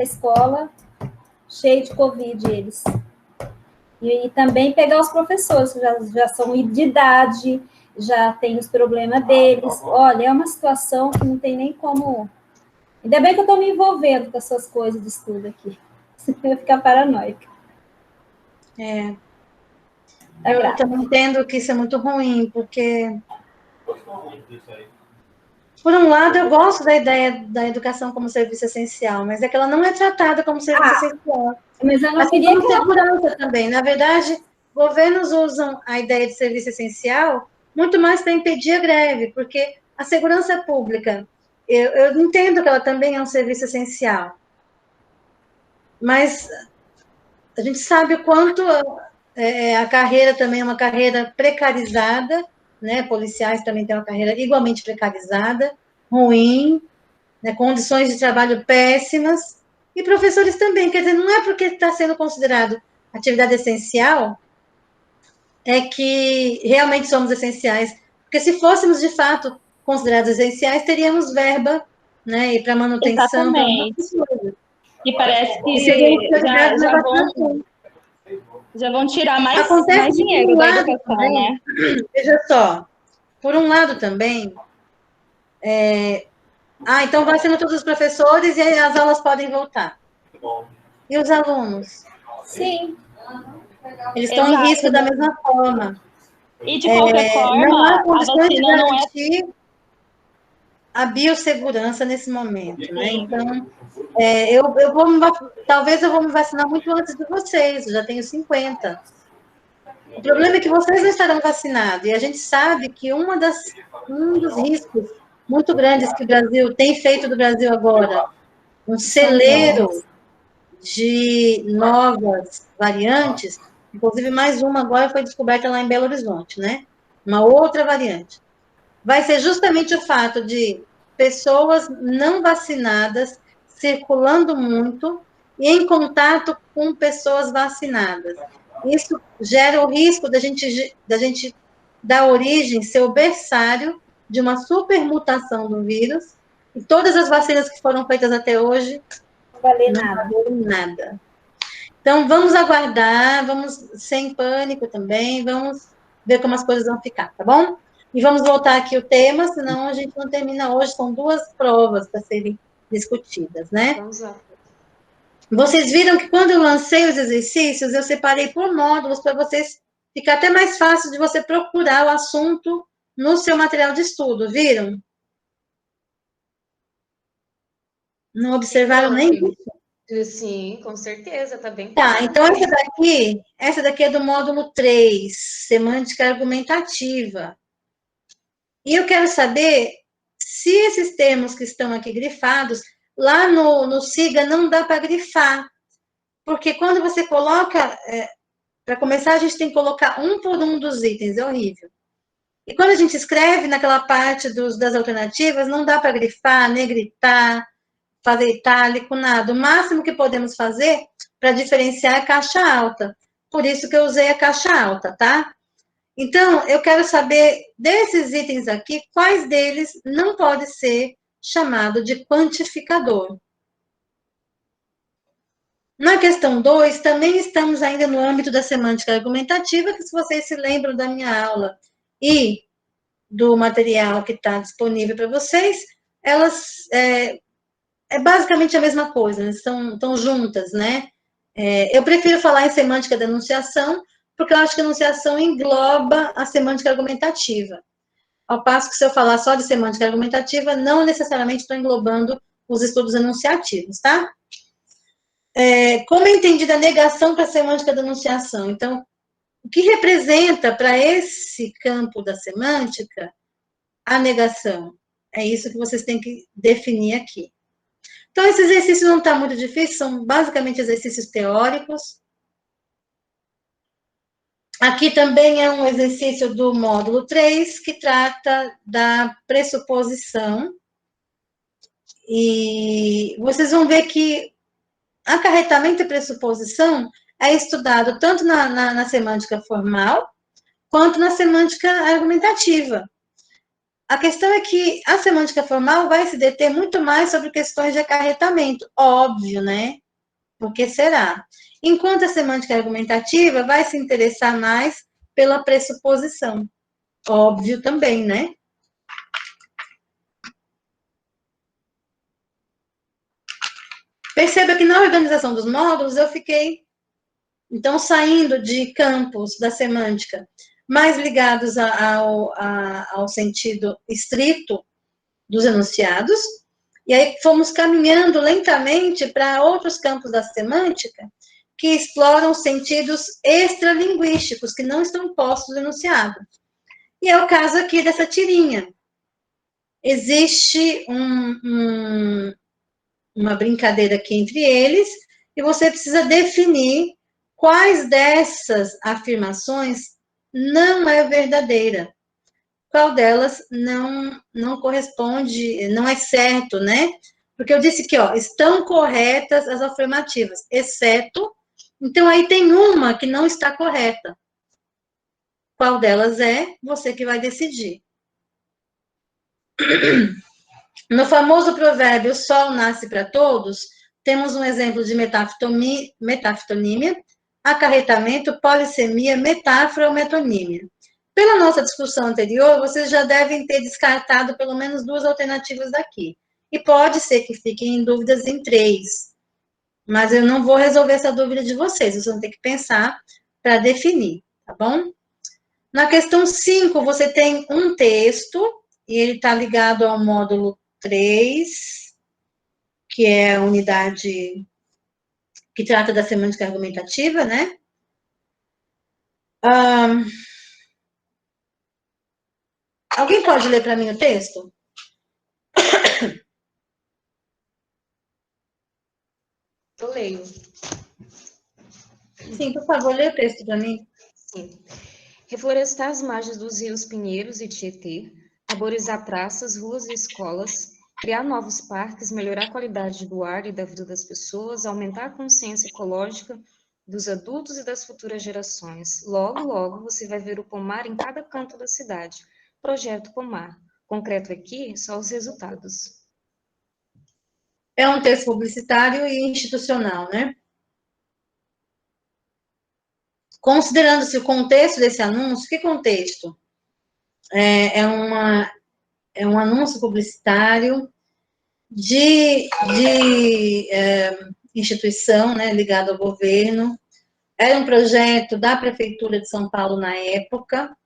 escola, cheio de Covid eles. E também pegar os professores, que já são de idade, já tem os problemas deles. Olha, é uma situação que não tem nem como... Ainda bem que eu estou me envolvendo com essas coisas de estudo aqui. Senão eu ia ficar paranoica. Eu também entendo que isso é muito ruim, porque... Por um lado, eu gosto da ideia da educação como serviço essencial, mas é que ela não é tratada como serviço essencial. Mas eu não assim queria como segurança também. Na verdade, governos usam a ideia de serviço essencial muito mais para impedir a greve, porque a segurança pública, eu entendo que ela também é um serviço essencial, mas a gente sabe o quanto a carreira também é uma carreira precarizada, né? Policiais também têm uma carreira igualmente precarizada, ruim, né? Condições de trabalho péssimas, e professores também, quer dizer, não é porque está sendo considerado atividade essencial é que realmente somos essenciais, porque se fôssemos de fato considerados essenciais, teríamos verba, né, e para manutenção, para muitas coisas. E parece que já vão tirar mais dinheiro da educação, também, né? Veja só, por um lado também, então vacinam todos os professores e as aulas podem voltar. E os alunos? Sim. Eles estão em risco da mesma forma. E de qualquer forma, não há condições de garantir a biossegurança nesse momento, né? Então, talvez eu vou me vacinar muito antes de vocês, eu já tenho 50. O problema é que vocês não estarão vacinados, e a gente sabe que um dos riscos muito grandes que o Brasil tem feito do Brasil agora, um celeiro de novas variantes, inclusive mais uma agora foi descoberta lá em Belo Horizonte, né? Uma outra variante. Vai ser justamente o fato de pessoas não vacinadas circulando muito e em contato com pessoas vacinadas. Isso gera o risco da gente dar origem, ser o berçário de uma supermutação do vírus, e todas as vacinas que foram feitas até hoje não valeram nada. Então, vamos aguardar, vamos sem pânico também, vamos ver como as coisas vão ficar, tá bom? E vamos voltar aqui o tema, senão a gente não termina hoje, são 2 provas para serem discutidas, né? Vamos lá. Vocês viram que quando eu lancei os exercícios, eu separei por módulos para vocês, ficar até mais fácil de você procurar o assunto no seu material de estudo, viram? Não observaram nem isso? Sim, com certeza, tá bem claro. claro. Então essa daqui é do módulo 3, semântica argumentativa. E eu quero saber se esses termos que estão aqui grifados, lá no SIGA não dá para grifar, porque quando você coloca, para começar, a gente tem que colocar um por um dos itens, é horrível. E quando a gente escreve naquela parte das alternativas, não dá para grifar, negritar, fazer itálico, nada. O máximo que podemos fazer para diferenciar é a caixa alta. Por isso que eu usei a caixa alta, tá? Então, eu quero saber desses itens aqui, quais deles não pode ser chamado de quantificador. Na questão 2, também estamos ainda no âmbito da semântica argumentativa, que se vocês se lembram da minha aula e do material que está disponível para vocês, elas é basicamente a mesma coisa, estão juntas, né? Eu prefiro falar em semântica da enunciação, porque eu acho que a enunciação engloba a semântica argumentativa. Ao passo que se eu falar só de semântica argumentativa, não necessariamente estou englobando os estudos enunciativos, tá? Como é entendida a negação para a semântica da enunciação? Então, o que representa para esse campo da semântica a negação? É isso que vocês têm que definir aqui. Então, esse exercício não está muito difícil, são basicamente exercícios teóricos. Aqui também é um exercício do módulo 3, que trata da pressuposição. E vocês vão ver que acarretamento e pressuposição é estudado tanto na semântica formal, quanto na semântica argumentativa. A questão é que a semântica formal vai se deter muito mais sobre questões de acarretamento, óbvio, né? Por que será? Enquanto a semântica argumentativa vai se interessar mais pela pressuposição, óbvio também, né? Perceba que na organização dos módulos eu fiquei, então, saindo de campos da semântica mais ligados ao sentido estrito dos enunciados, e aí fomos caminhando lentamente para outros campos da semântica que exploram sentidos extralinguísticos, que não estão postos no enunciado. E é o caso aqui dessa tirinha. Existe uma brincadeira aqui entre eles, e você precisa definir quais dessas afirmações não é verdadeira. Qual delas não corresponde, não é certo, né? Porque eu disse que, ó, estão corretas as afirmativas, exceto... Então, aí tem uma que não está correta. Qual delas é? Você que vai decidir. No famoso provérbio, o sol nasce para todos, temos um exemplo de metafitonímia, acarretamento, polissemia, metáfora ou metonímia. Pela nossa discussão anterior, vocês já devem ter descartado pelo menos 2 alternativas daqui. E pode ser que fiquem em dúvidas em 3. Mas eu não vou resolver essa dúvida de vocês, vocês vão ter que pensar para definir, tá bom? Na questão 5, você tem um texto, e ele está ligado ao módulo 3, que é a unidade que trata da semântica argumentativa, né? Alguém pode ler para mim o texto? Eu leio. Sim, por favor, lê o texto para mim. Sim. Reflorestar as margens dos rios Pinheiros e Tietê, arborizar praças, ruas e escolas, criar novos parques, melhorar a qualidade do ar e da vida das pessoas, aumentar a consciência ecológica dos adultos e das futuras gerações. Logo, logo, você vai ver o pomar em cada canto da cidade. Projeto Pomar. Concreto aqui, só os resultados. É um texto publicitário e institucional, né? Considerando-se o contexto desse anúncio, que contexto? É um anúncio publicitário de instituição, né, ligado ao governo. Era um projeto da Prefeitura de São Paulo na época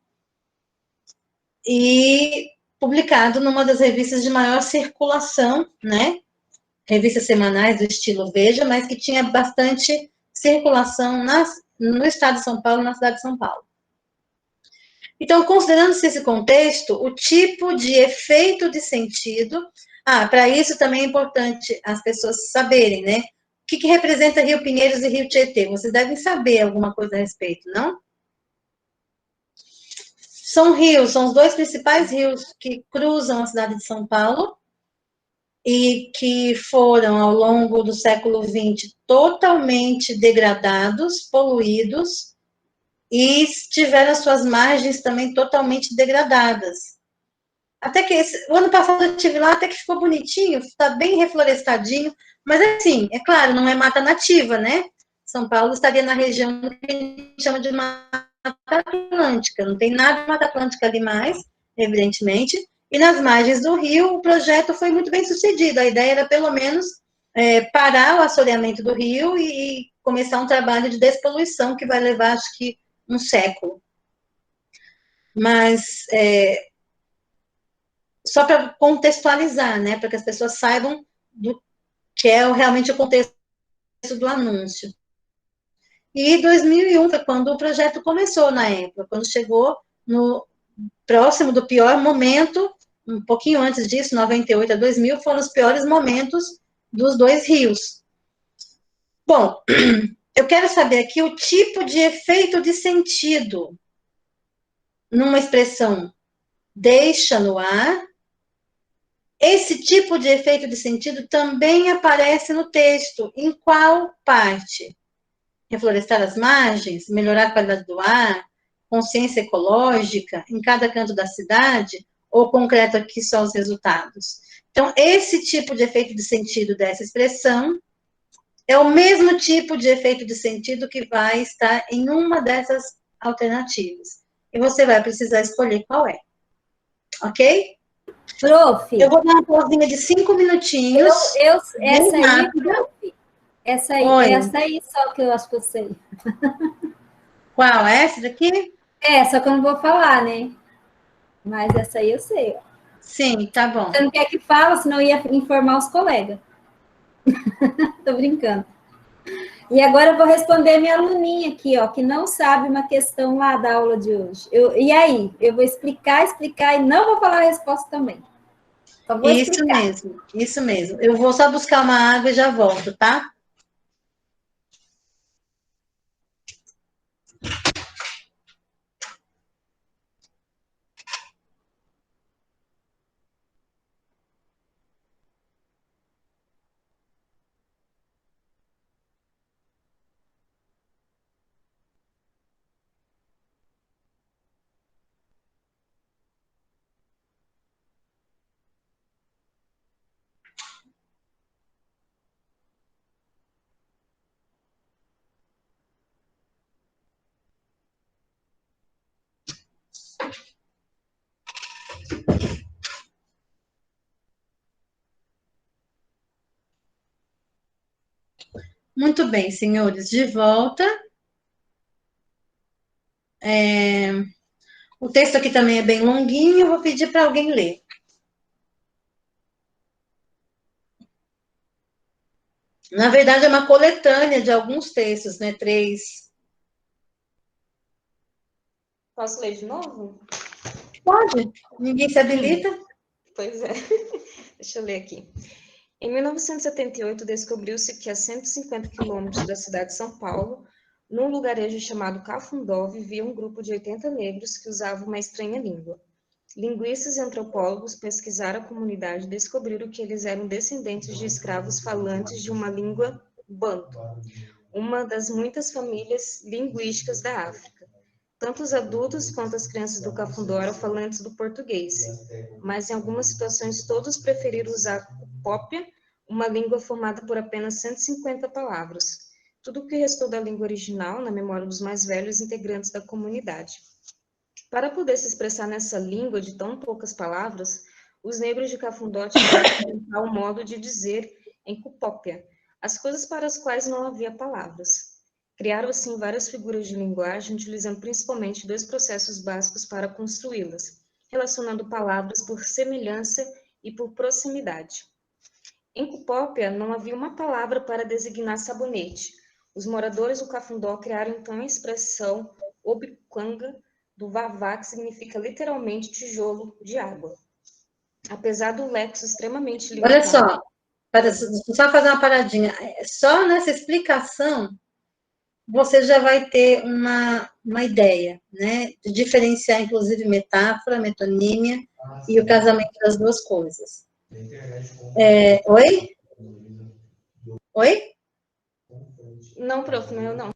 e publicado numa das revistas de maior circulação, né? Revistas semanais do estilo Veja, mas que tinha bastante circulação no estado de São Paulo, na cidade de São Paulo. Então, considerando-se esse contexto, o tipo de efeito de sentido... para isso também é importante as pessoas saberem, né? O que representa Rio Pinheiros e Rio Tietê? Vocês devem saber alguma coisa a respeito, não? São rios, são os 2 principais rios que cruzam a cidade de São Paulo e que foram, ao longo do século XX, totalmente degradados, poluídos, e tiveram as suas margens também totalmente degradadas. Até que o ano passado eu estive lá, até que ficou bonitinho, está bem reflorestadinho, mas assim, é claro, não é mata nativa, né? São Paulo estaria na região que a gente chama de Mata Atlântica, não tem nada de Mata Atlântica ali mais, evidentemente, e nas margens do rio o projeto foi muito bem sucedido, a ideia era pelo menos parar o assoreamento do rio e começar um trabalho de despoluição que vai levar, acho que, um século. Mas... só para contextualizar, né, para que as pessoas saibam do que é realmente o contexto do anúncio. E 2001 foi quando o projeto começou, na época, quando chegou no próximo do pior momento, um pouquinho antes disso, 98 a 2000, foram os piores momentos dos 2 rios. Bom, eu quero saber aqui o tipo de efeito de sentido numa expressão deixa no ar. Esse tipo de efeito de sentido também aparece no texto. Em qual parte? Reflorestar as margens, melhorar a qualidade do ar, consciência ecológica, em cada canto da cidade, ou concreto aqui só os resultados? Então, esse tipo de efeito de sentido dessa expressão é o mesmo tipo de efeito de sentido que vai estar em uma dessas alternativas. E você vai precisar escolher qual é. Ok? Prof. Eu vou dar uma pausinha de 5 minutinhos. Essa aí, rápida. prof. Essa aí só que eu acho que eu sei. Qual? Essa daqui? Só que eu não vou falar, né? Mas essa aí eu sei. Ó. Sim, tá bom. Você não quer que fale, senão eu ia informar os colegas. Tô brincando. E agora eu vou responder a minha aluninha aqui, ó, que não sabe uma questão lá da aula de hoje. E aí? Eu vou explicar e não vou falar a resposta também. Só vou explicar. Isso mesmo. Eu vou só buscar uma água e já volto, tá? Muito bem, senhores, de volta. O texto aqui também é bem longuinho, eu vou pedir para alguém ler. Na verdade, é uma coletânea de alguns textos, né? 3. Posso ler de novo? Pode. Ninguém se habilita? Pois é. Deixa eu ler aqui. Em 1978, descobriu-se que a 150 quilômetros da cidade de São Paulo, num lugarejo chamado Cafundó, vivia um grupo de 80 negros que usavam uma estranha língua. Linguistas e antropólogos pesquisaram a comunidade e descobriram que eles eram descendentes de escravos falantes de uma língua banto, uma das muitas famílias linguísticas da África. Tanto os adultos quanto as crianças do Cafundó eram falantes do português, mas em algumas situações todos preferiram usar o cópia, uma língua formada por apenas 150 palavras. Tudo o que restou da língua original na memória dos mais velhos integrantes da comunidade. Para poder se expressar nessa língua de tão poucas palavras, os negros de Cafundó tiveram que inventar um modo de dizer em cupópia, as coisas para as quais não havia palavras. Criaram, assim, várias figuras de linguagem, utilizando principalmente 2 processos básicos para construí-las, relacionando palavras por semelhança e por proximidade. Em Cupópia, não havia uma palavra para designar sabonete. Os moradores do Cafundó criaram, então, a expressão Obiquanga, do Vavá, que significa literalmente tijolo de água. Apesar do lexo extremamente limitado... Olha só, só fazer uma paradinha. Só nessa explicação, você já vai ter uma ideia, né? De diferenciar, inclusive, metáfora, metonímia e o casamento das duas coisas. Oi? Oi? Não, prof, não é eu não.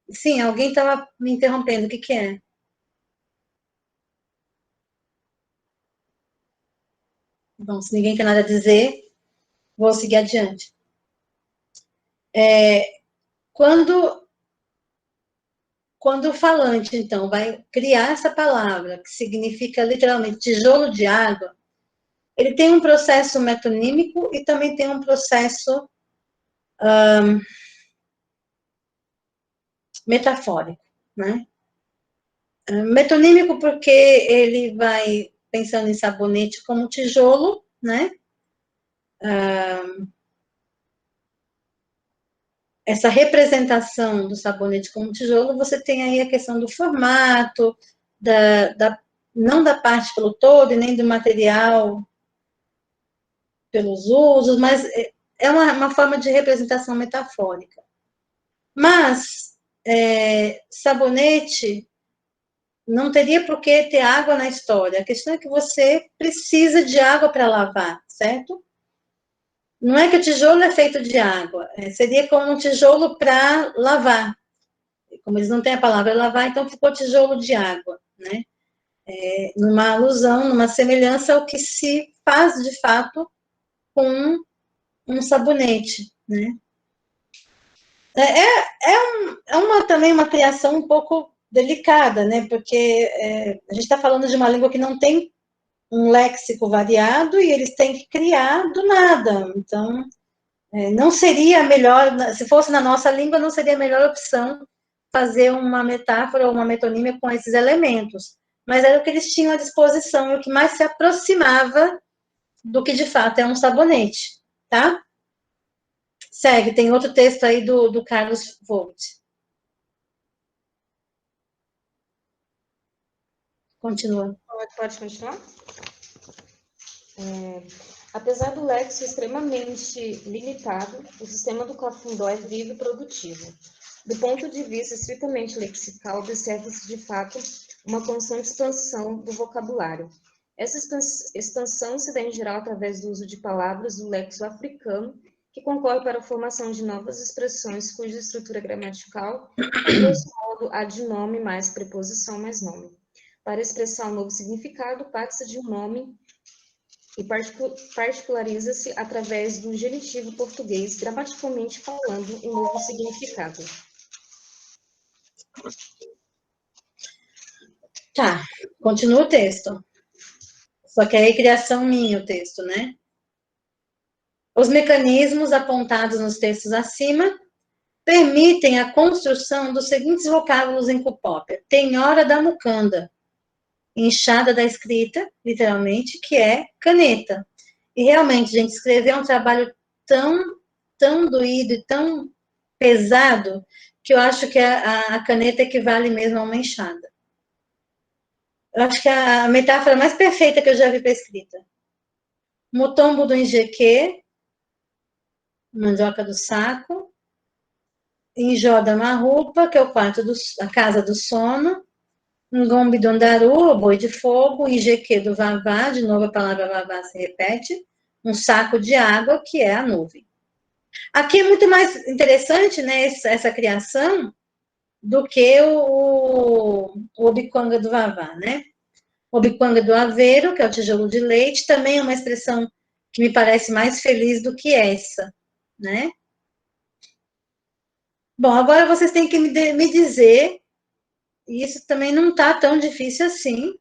Sim, alguém estava me interrompendo. O que é? Bom, se ninguém tem nada a dizer, vou seguir adiante. Quando o falante, então, vai criar essa palavra, que significa literalmente tijolo de água, ele tem um processo metonímico e também tem um processo metafórico, né? Metonímico porque ele vai pensando em sabonete como tijolo, né? Essa representação do sabonete como tijolo, você tem aí a questão do formato, não da parte pelo todo e nem do material pelos usos, mas é uma forma de representação metafórica. Mas sabonete não teria por que ter água na história. A questão é que você precisa de água para lavar, certo? Não é que o tijolo é feito de água, seria como um tijolo para lavar. Como eles não têm a palavra lavar, então ficou tijolo de água, né? numa alusão, numa semelhança ao que se faz, de fato, com um sabonete, né? Também uma criação um pouco delicada, né? Porque a gente está falando de uma língua que não tem um léxico variado e eles têm que criar do nada. Então, não seria melhor, se fosse na nossa língua, não seria a melhor opção fazer uma metáfora ou uma metonímia com esses elementos. Mas era o que eles tinham à disposição e o que mais se aproximava do que de fato é um sabonete, tá? Segue, tem outro texto aí do Carlos Vogt. Continua. Pode continuar? Apesar do léxico extremamente limitado, o sistema do Cafundó é vivo e produtivo. Do ponto de vista estritamente lexical, observa-se de fato uma constante expansão do vocabulário. Essa expansão se dá em geral através do uso de palavras do léxico africano, que concorre para a formação de novas expressões cuja estrutura gramatical é, grosso modo, a de nome mais preposição mais nome. Para expressar um novo significado, parte-se de um nome e particulariza-se através do genitivo português, gramaticalmente falando, um novo significado. Tá, continua o texto. Só que aí é criação minha o texto, né? Os mecanismos apontados nos textos acima permitem a construção dos seguintes vocábulos em cupópia. Tenhora da mucanda, inchada da escrita, literalmente, que é caneta. E realmente, gente, escrever é um trabalho tão doído e tão pesado que eu acho que a caneta equivale mesmo a uma enxada. Eu acho que a metáfora mais perfeita que eu já vi para escrita. Mutombo do enjequê, mandioca do saco, Injó da marrupa, que é o quarto a casa do sono, Ngombe do andaru, o boi de fogo, Ijequê do vavá, de novo a palavra vavá se repete, um saco de água, que é a nuvem. Aqui é muito mais interessante, né, essa criação do que o Obiquanga do vavá, né? O Obiquanga do aveiro, que é o tijolo de leite, também é uma expressão que me parece mais feliz do que essa, né? Bom, agora vocês têm que me dizer, e isso também não está tão difícil assim,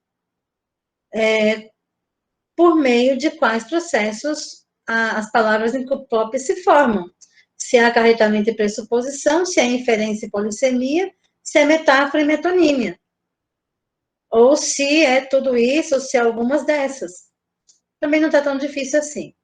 por meio de quais processos as palavras em cupópia se formam. Se é acarretamento e pressuposição, se é inferência e polissemia, se é metáfora e metonímia. Ou se é tudo isso, ou se é algumas dessas. Também não está tão difícil assim.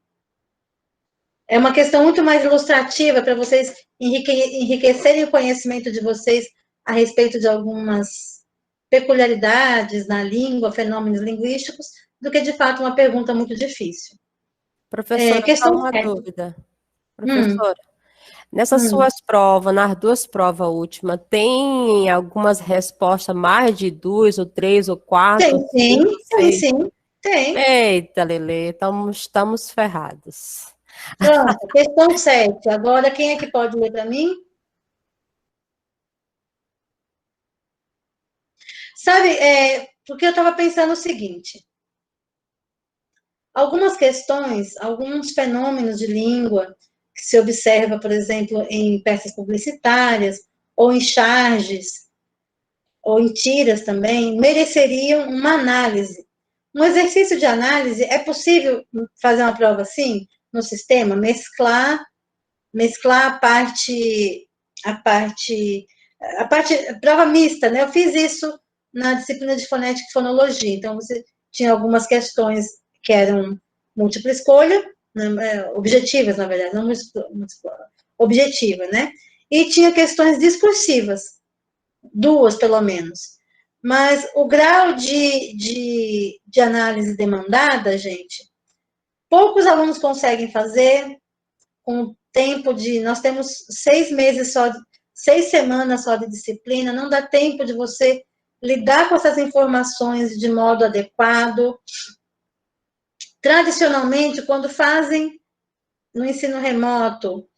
É uma questão muito mais ilustrativa para vocês enriquecerem o conhecimento de vocês a respeito de algumas peculiaridades na língua, fenômenos linguísticos, do que, de fato, uma pergunta muito difícil. Professora, só uma dúvida. Professora, nessas suas provas, nas duas provas últimas, tem algumas respostas, mais de 2, ou 3, ou 4? Sim. Eita, Lelê, estamos ferrados. Pronto, questão 7. Agora, quem é que pode ler para mim? Sabe, porque eu estava pensando o seguinte. Algumas questões, alguns fenômenos de língua que se observa, por exemplo, em peças publicitárias, ou em charges, ou em tiras também, mereceriam uma análise. Um exercício de análise, é possível fazer uma prova assim, no sistema? Mesclar prova mista, né? Eu fiz isso na disciplina de fonética e fonologia, então você tinha algumas questões que eram múltipla escolha, né, objetivas, na verdade, não objetiva, né? E tinha questões discursivas, 2, pelo menos. Mas o grau de análise demandada, gente, poucos alunos conseguem fazer com tempo nós temos 6 meses só, 6 semanas só de disciplina, não dá tempo de você lidar com essas informações de modo adequado. Tradicionalmente, quando fazem no ensino remoto,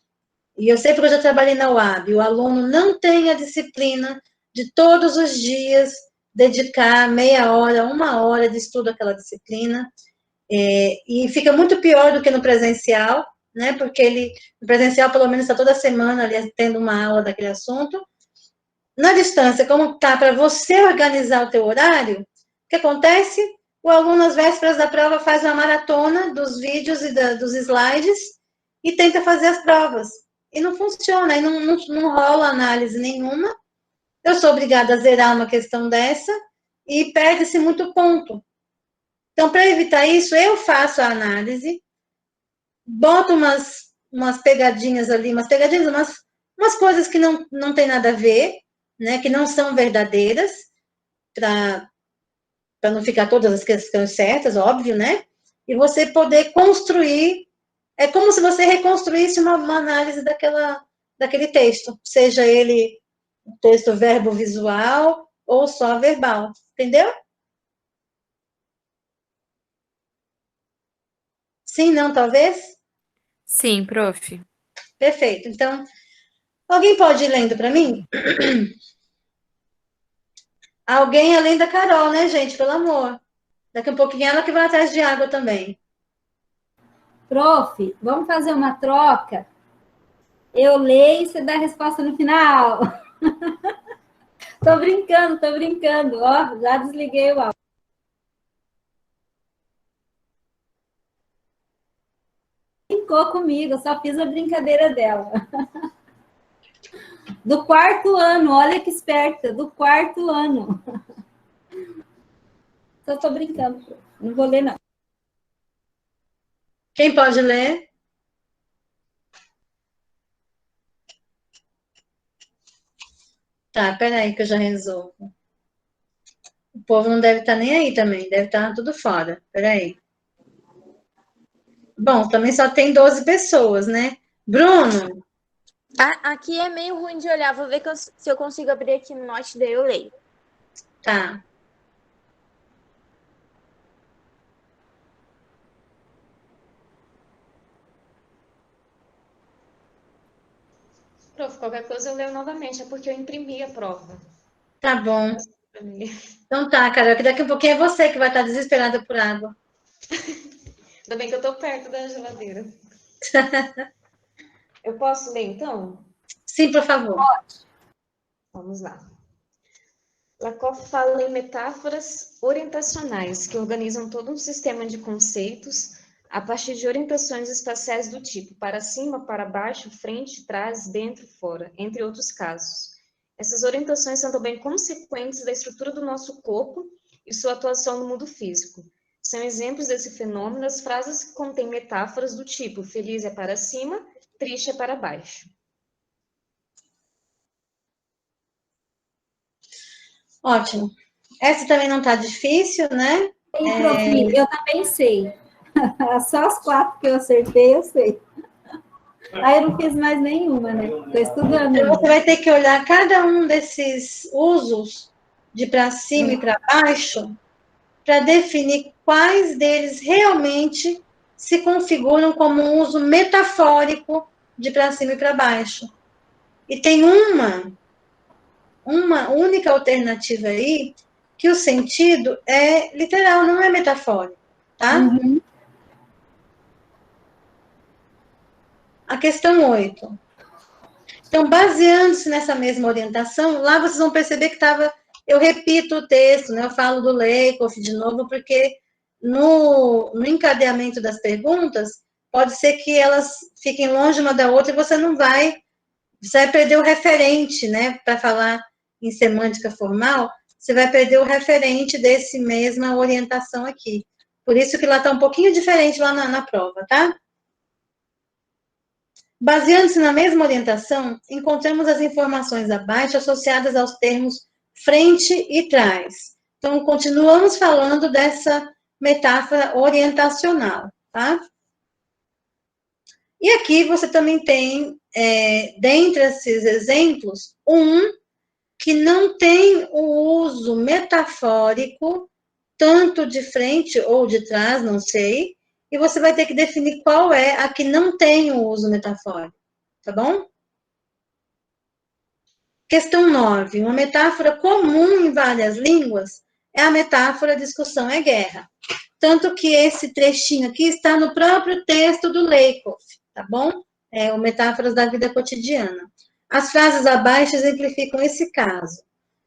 e eu sei porque eu já trabalhei na UAB, o aluno não tem a disciplina de todos os dias dedicar meia hora, 1 hora de estudo àquela disciplina, e fica muito pior do que no presencial, né? Porque no presencial, pelo menos, está toda semana ali tendo uma aula daquele assunto. Na distância, como está para você organizar o teu horário, o que acontece? O aluno, às vésperas da prova, faz uma maratona dos vídeos e dos slides e tenta fazer as provas. E não funciona, aí não rola análise nenhuma. Eu sou obrigada a zerar uma questão dessa e perde-se muito ponto. Então, para evitar isso, eu faço a análise, boto umas pegadinhas ali, umas coisas que não tem nada a ver, né, que não são verdadeiras, para não ficar todas as questões certas, óbvio, né? E você poder construir, é como se você reconstruísse uma análise daquele texto, seja ele um texto verbo visual ou só verbal, entendeu? Sim, não, talvez? Sim, prof. Perfeito. Então, alguém pode ir lendo para mim? Alguém além da Carol, né, gente? Pelo amor. Daqui a pouquinho ela que vai atrás de água também. Prof, vamos fazer uma troca? Eu leio e você dá a resposta no final. Tô brincando. Ó, já desliguei o áudio. Brincou comigo, eu só fiz a brincadeira dela. Do 4º ano, olha que esperta, do 4º ano. Só tô brincando, não vou ler, não. Quem pode ler? Tá, peraí que eu já resolvo. O povo não deve estar nem aí também, deve estar tudo fora. Peraí. Bom, também só tem 12 pessoas, né? Bruno? Aqui é meio ruim de olhar. Vou ver se eu consigo abrir aqui no Note, daí eu leio. Tá. Prof, qualquer coisa eu leio novamente, é porque eu imprimi a prova. Tá bom. Então tá, Carol, que daqui a pouquinho é você que vai estar desesperada por água. Ainda bem que eu tô perto da geladeira. Eu posso ler, então? Sim, por favor. Vamos lá. Lakoff fala em metáforas orientacionais, que organizam todo um sistema de conceitos a partir de orientações espaciais do tipo para cima, para baixo, frente, trás, dentro, fora, entre outros casos. Essas orientações são também consequentes da estrutura do nosso corpo e sua atuação no mundo físico. São exemplos desse fenômeno as frases que contêm metáforas do tipo feliz é para cima, triste é para baixo. Ótimo. Essa também não tá difícil, né? Prof, eu também sei. Só as 4 que eu acertei, eu sei. Aí eu não fiz mais nenhuma, né? Estou estudando. Então, você vai ter que olhar cada um desses usos de para cima e para baixo para definir quais deles realmente se configuram como um uso metafórico de para cima e para baixo. E tem uma única alternativa aí, que o sentido é literal, não é metafórico, tá? Uhum. A questão 8. Então, baseando-se nessa mesma orientação, lá vocês vão perceber que eu repito o texto, né? Eu falo do Lakoff de novo, porque no encadeamento das perguntas, pode ser que elas fiquem longe uma da outra e você vai perder o referente, né? Para falar em semântica formal, você vai perder o referente desse mesma orientação aqui. Por isso que lá está um pouquinho diferente lá na prova, tá? Baseando-se na mesma orientação, encontramos as informações abaixo associadas aos termos frente e trás. Então, continuamos falando dessa metáfora orientacional, tá? E aqui você também tem, dentre esses exemplos, um que não tem o uso metafórico, tanto de frente ou de trás, não sei, e você vai ter que definir qual é a que não tem o uso metafórico, tá bom? Questão 9. Uma metáfora comum em várias línguas é a metáfora discussão é guerra. Tanto que esse trechinho aqui está no próprio texto do Lakoff, tá bom? É o Metáforas da Vida Cotidiana. As frases abaixo exemplificam esse caso.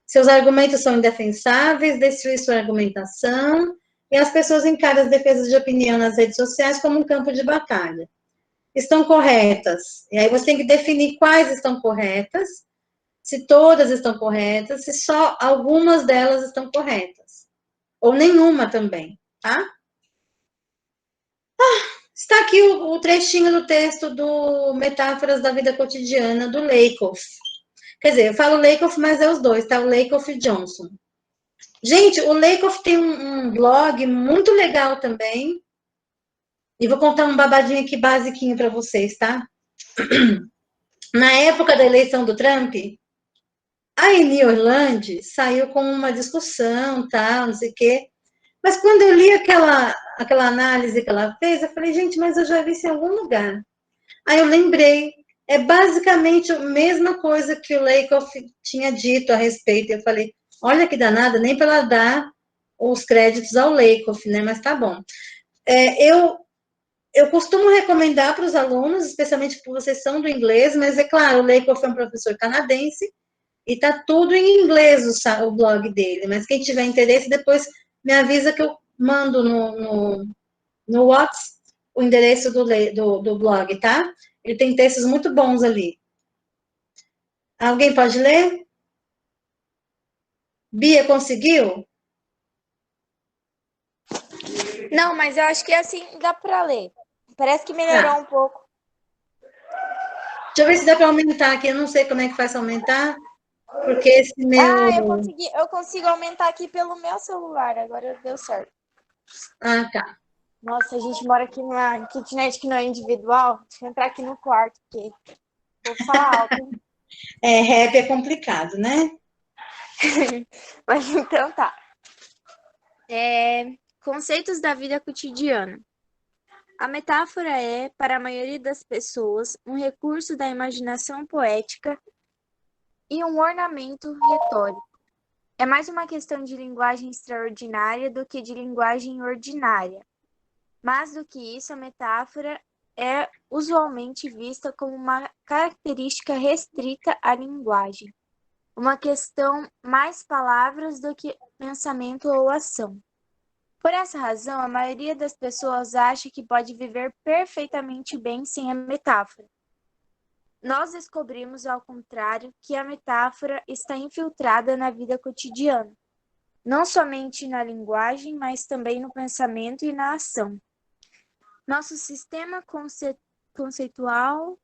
Seus argumentos são indefensáveis, destrui sua argumentação, e as pessoas encaram as defesas de opinião nas redes sociais como um campo de batalha. Estão corretas. E aí você tem que definir quais estão corretas, se todas estão corretas, se só algumas delas estão corretas. Ou nenhuma também, tá? Está aqui o trechinho do texto do Metáforas da Vida Cotidiana, do Lakoff. Quer dizer, eu falo Lakoff, mas é os dois, tá? O Lakoff e Johnson. Gente, o Lakoff tem um blog muito legal também. E vou contar um babadinho aqui basiquinho para vocês, tá? Na época da eleição do Trump, a Eni Orlandi saiu com uma discussão, tal, não sei o quê. Mas quando eu li aquela análise que ela fez, eu falei, gente, mas eu já vi isso em algum lugar. Aí eu lembrei, é basicamente a mesma coisa que o Lakoff tinha dito a respeito. Eu falei, olha que danada, nem para ela dar os créditos ao Lakoff, né? Mas tá bom. Eu costumo recomendar para os alunos, especialmente porque vocês são do inglês, mas é claro, o Lakoff é um professor canadense e tá tudo em inglês o blog dele. Mas quem tiver interesse, depois me avisa que eu mando no WhatsApp o endereço do blog, tá? Ele tem textos muito bons ali. Alguém pode ler? Bia, conseguiu? Não, mas eu acho que assim dá para ler. Parece que melhorou um pouco. Deixa eu ver se dá para aumentar aqui. Eu não sei como é que faz aumentar, porque esse meu... eu consigo aumentar aqui pelo meu celular. Agora deu certo. Ah, tá. Nossa, a gente mora aqui numa kitnet que não é individual. Deixa eu entrar aqui no quarto, porque vou falar alto. Rap é complicado, né? Mas então tá. Conceitos da vida cotidiana. A metáfora é, para a maioria das pessoas, um recurso da imaginação poética e um ornamento retórico. É mais uma questão de linguagem extraordinária do que de linguagem ordinária. Mais do que isso, a metáfora é usualmente vista como uma característica restrita à linguagem, uma questão mais palavras do que pensamento ou ação. Por essa razão, a maioria das pessoas acha que pode viver perfeitamente bem sem a metáfora. Nós descobrimos, ao contrário, que a metáfora está infiltrada na vida cotidiana, não somente na linguagem, mas também no pensamento e na ação. Nosso sistema conceitual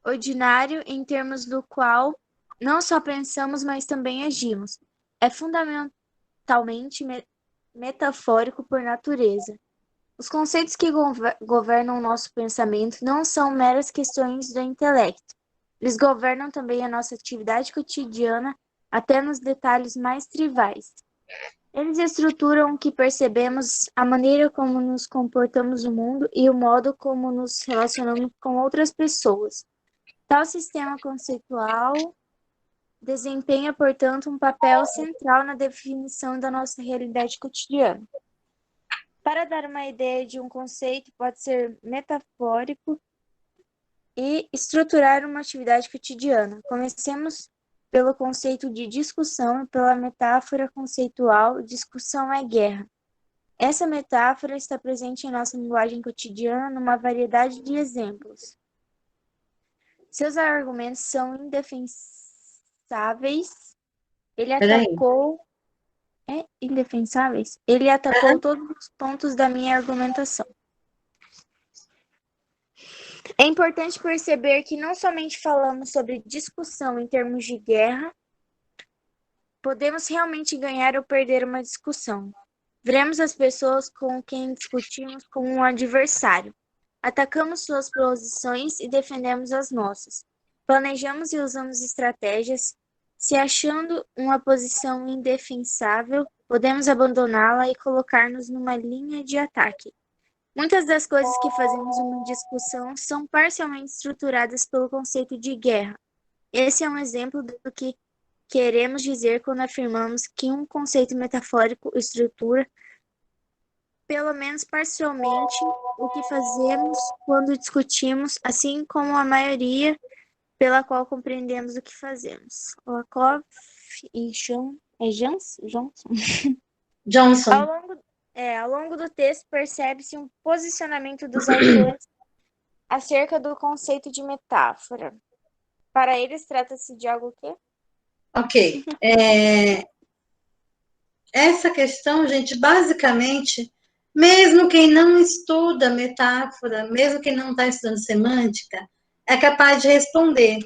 ordinário, em termos do qual não só pensamos, mas também agimos, é fundamentalmente metafórico por natureza. Os conceitos que governam nosso pensamento não são meras questões do intelecto. Eles governam também a nossa atividade cotidiana, até nos detalhes mais trivais. Eles estruturam o que percebemos, a maneira como nos comportamos no mundo e o modo como nos relacionamos com outras pessoas. Tal sistema conceitual desempenha, portanto, um papel central na definição da nossa realidade cotidiana. Para dar uma ideia de um conceito, pode ser metafórico e estruturar uma atividade cotidiana. Comecemos pelo conceito de discussão e pela metáfora conceitual, discussão é guerra. Essa metáfora está presente em nossa linguagem cotidiana numa variedade de exemplos. Seus argumentos são indefensáveis. Ele atacou todos os pontos da minha argumentação. É importante perceber que não somente falamos sobre discussão em termos de guerra, podemos realmente ganhar ou perder uma discussão. Veremos as pessoas com quem discutimos como um adversário. Atacamos suas posições e defendemos as nossas. Planejamos e usamos estratégias. Se achando uma posição indefensável, podemos abandoná-la e colocar-nos numa linha de ataque. Muitas das coisas que fazemos numa discussão são parcialmente estruturadas pelo conceito de guerra. Esse é um exemplo do que queremos dizer quando afirmamos que um conceito metafórico estrutura, pelo menos parcialmente, o que fazemos quando discutimos, assim como a maioria pela qual compreendemos o que fazemos. Lakoff e Johnson. Ao longo do texto, percebe-se um posicionamento dos autores acerca do conceito de metáfora. Para eles, trata-se de algo o quê? Ok. Essa questão, gente, basicamente, mesmo quem não estuda metáfora, mesmo quem não está estudando semântica, é capaz de responder.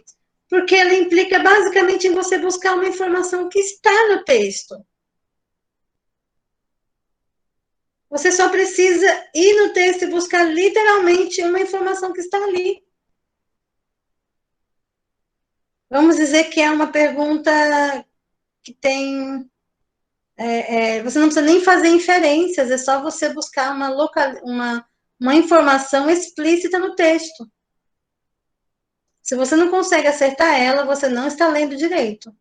Porque ela implica basicamente em você buscar uma informação que está no texto. Você só precisa ir no texto e buscar literalmente uma informação que está ali. Vamos dizer que é uma pergunta que tem... você não precisa nem fazer inferências, é só você buscar uma informação explícita no texto. Se você não consegue acertar ela, você não está lendo direito.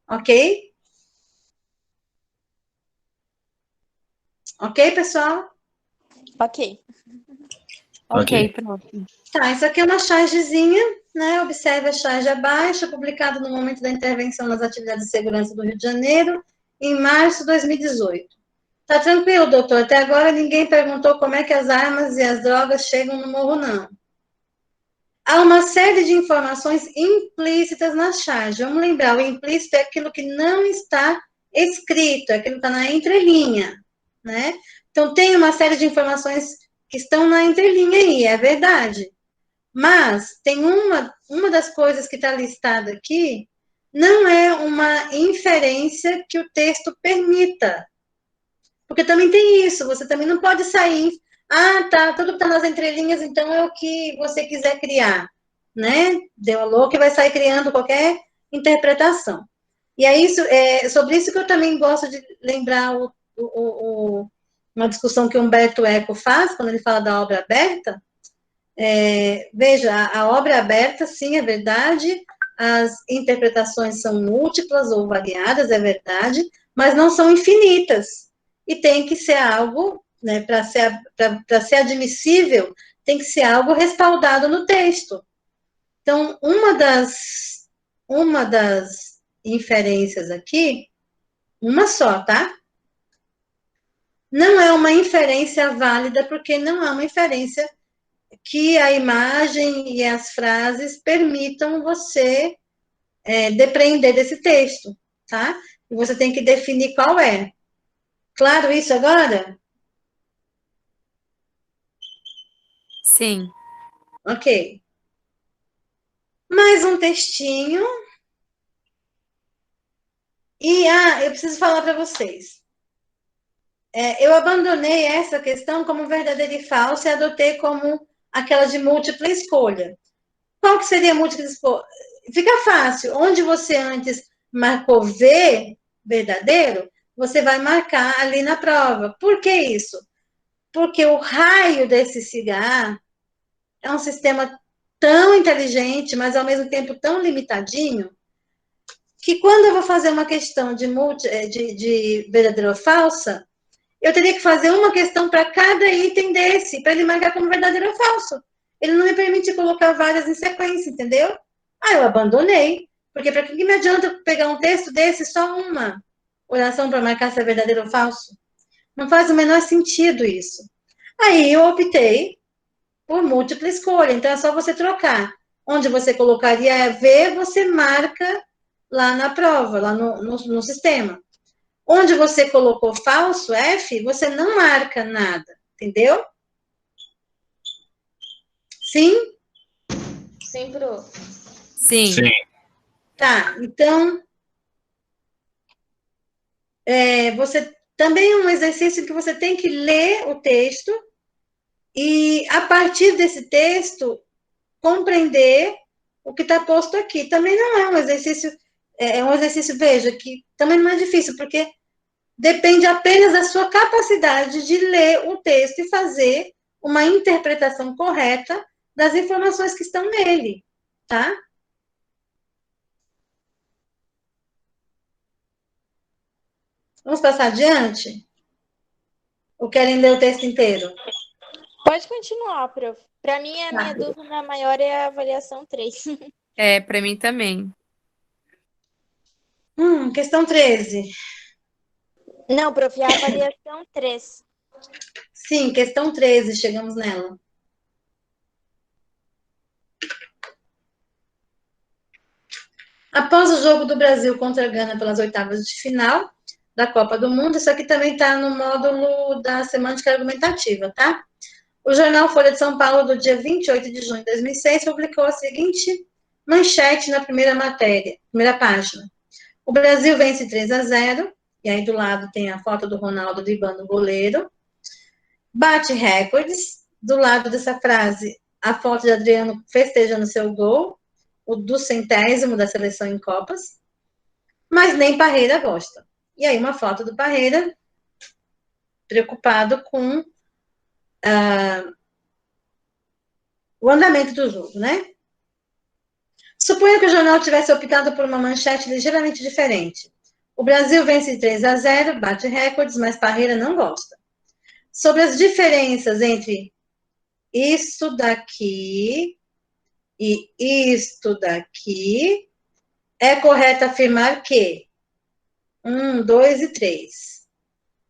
Ok? Ok, pessoal? Ok. Ok, pronto. Tá, isso aqui é uma chargezinha, né? Observe a charge abaixo, publicado no momento da intervenção nas atividades de segurança do Rio de Janeiro, em março de 2018. Tá tranquilo, doutor? Até agora ninguém perguntou como é que as armas e as drogas chegam no morro, não. Há uma série de informações implícitas na charge. Vamos lembrar, o implícito é aquilo que não está escrito, é aquilo que está na entrelinha, né? Então, tem uma série de informações que estão na entrelinha aí, é verdade. Mas tem uma das coisas que está listada aqui, não é uma inferência que o texto permita. Porque também tem isso, você também não pode sair, tá, tudo que está nas entrelinhas, então é o que você quiser criar, né? Deu a louca e vai sair criando qualquer interpretação. E é sobre isso que eu também gosto de lembrar uma discussão que o Humberto Eco faz, quando ele fala da obra aberta. Veja, a obra aberta, sim, é verdade, as interpretações são múltiplas ou variadas, é verdade, mas não são infinitas. E tem que ser algo, né, para ser admissível, tem que ser algo respaldado no texto. Então, uma das inferências aqui, uma só, tá? Não é uma inferência válida, porque não é uma inferência que a imagem e as frases permitam você depreender desse texto, tá? E você tem que definir qual é. Claro isso agora? Sim. Ok. Mais um textinho. E, eu preciso falar para vocês. Eu abandonei essa questão como verdadeira e falsa e adotei como aquela de múltipla escolha. Qual que seria a múltipla escolha? Fica fácil. Onde você antes marcou V, verdadeiro, você vai marcar ali na prova. Por que isso? Porque o raio desse cigarro é um sistema tão inteligente, mas ao mesmo tempo tão limitadinho, que quando eu vou fazer uma questão de verdadeira ou falsa, eu teria que fazer uma questão para cada item desse, para ele marcar como verdadeiro ou falso. Ele não me permite colocar várias em sequência, entendeu? Eu abandonei. Porque para que me adianta pegar um texto desse, só uma oração para marcar se é verdadeiro ou falso? Não faz o menor sentido isso. Aí eu optei por múltipla escolha. Então é só você trocar. Onde você colocaria V, você marca lá na prova, lá no sistema. Onde você colocou falso, F, você não marca nada, entendeu? Sim? Sim, prof. Sim. Tá, então, você também é um exercício que você tem que ler o texto e, a partir desse texto, compreender o que está posto aqui. Também não é um exercício, veja, que também não é difícil, porque depende apenas da sua capacidade de ler o texto e fazer uma interpretação correta das informações que estão nele, tá? Vamos passar adiante? Ou querem ler o texto inteiro? Pode continuar, prof. Para mim, a minha dúvida maior é a avaliação 3. Para mim também. Questão 13. Não, prof, é a avaliação 3. Sim, questão 13, chegamos nela. Após o jogo do Brasil contra a Gana pelas oitavas de final da Copa do Mundo, isso aqui também está no módulo da semântica argumentativa, tá? O jornal Folha de São Paulo, do dia 28 de junho de 2006, publicou a seguinte manchete na primeira página. O Brasil vence 3-0, e aí do lado tem a foto do Ronaldo driblando o goleiro. Bate recordes. Do lado dessa frase, a foto de Adriano festejando seu gol, o do 100º da seleção em Copas. Mas nem Parreira gosta. E aí uma foto do Parreira preocupado com o andamento do jogo, né? Suponha que o jornal tivesse optado por uma manchete ligeiramente diferente. O Brasil vence 3-0, bate recordes, mas Parreira não gosta. Sobre as diferenças entre isto daqui e isto daqui, é correto afirmar que 1, 2 e 3.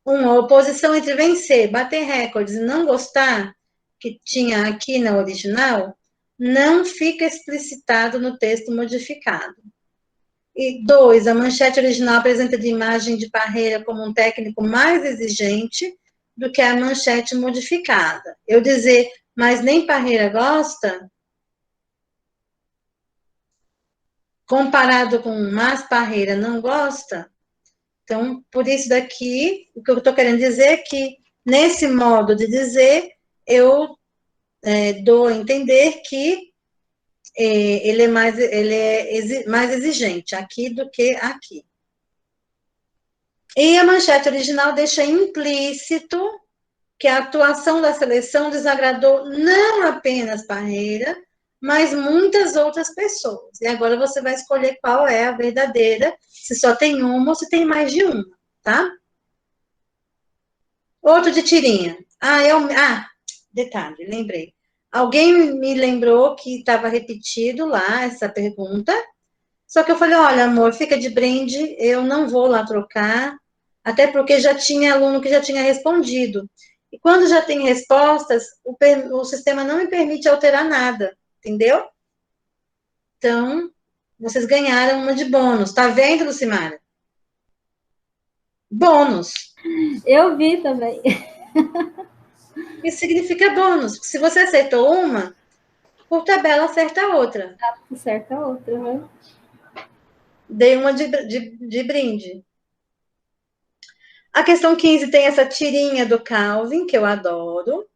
A oposição entre vencer, bater recordes e não gostar, que tinha aqui na original, não fica explicitado no texto modificado. E 2, a manchete original apresenta a imagem de Parreira como um técnico mais exigente do que a manchete modificada. Eu dizer, mas nem Parreira gosta, comparado com mas Parreira não gosta. Então, por isso daqui, o que eu estou querendo dizer é que, nesse modo de dizer, eu dou a entender que ele é mais exigente aqui do que aqui. E a manchete original deixa implícito que a atuação da seleção desagradou não apenas Parreira, mas muitas outras pessoas. E agora você vai escolher qual é a verdadeira, se só tem uma ou se tem mais de uma, tá? Outro de tirinha. Detalhe, lembrei. Alguém me lembrou que estava repetido lá essa pergunta, só que eu falei, olha, amor, fica de brinde, eu não vou lá trocar, até porque já tinha aluno que já tinha respondido. E quando já tem respostas, o sistema não me permite alterar nada, entendeu? Então, vocês ganharam uma de bônus. Tá vendo, Lucimara? Bônus. Eu vi também. Isso significa bônus. Se você acertou uma, por tabela acerta a outra. Acerta a outra, né? Dei uma de brinde. A questão 15 tem essa tirinha do Calvin, que eu adoro.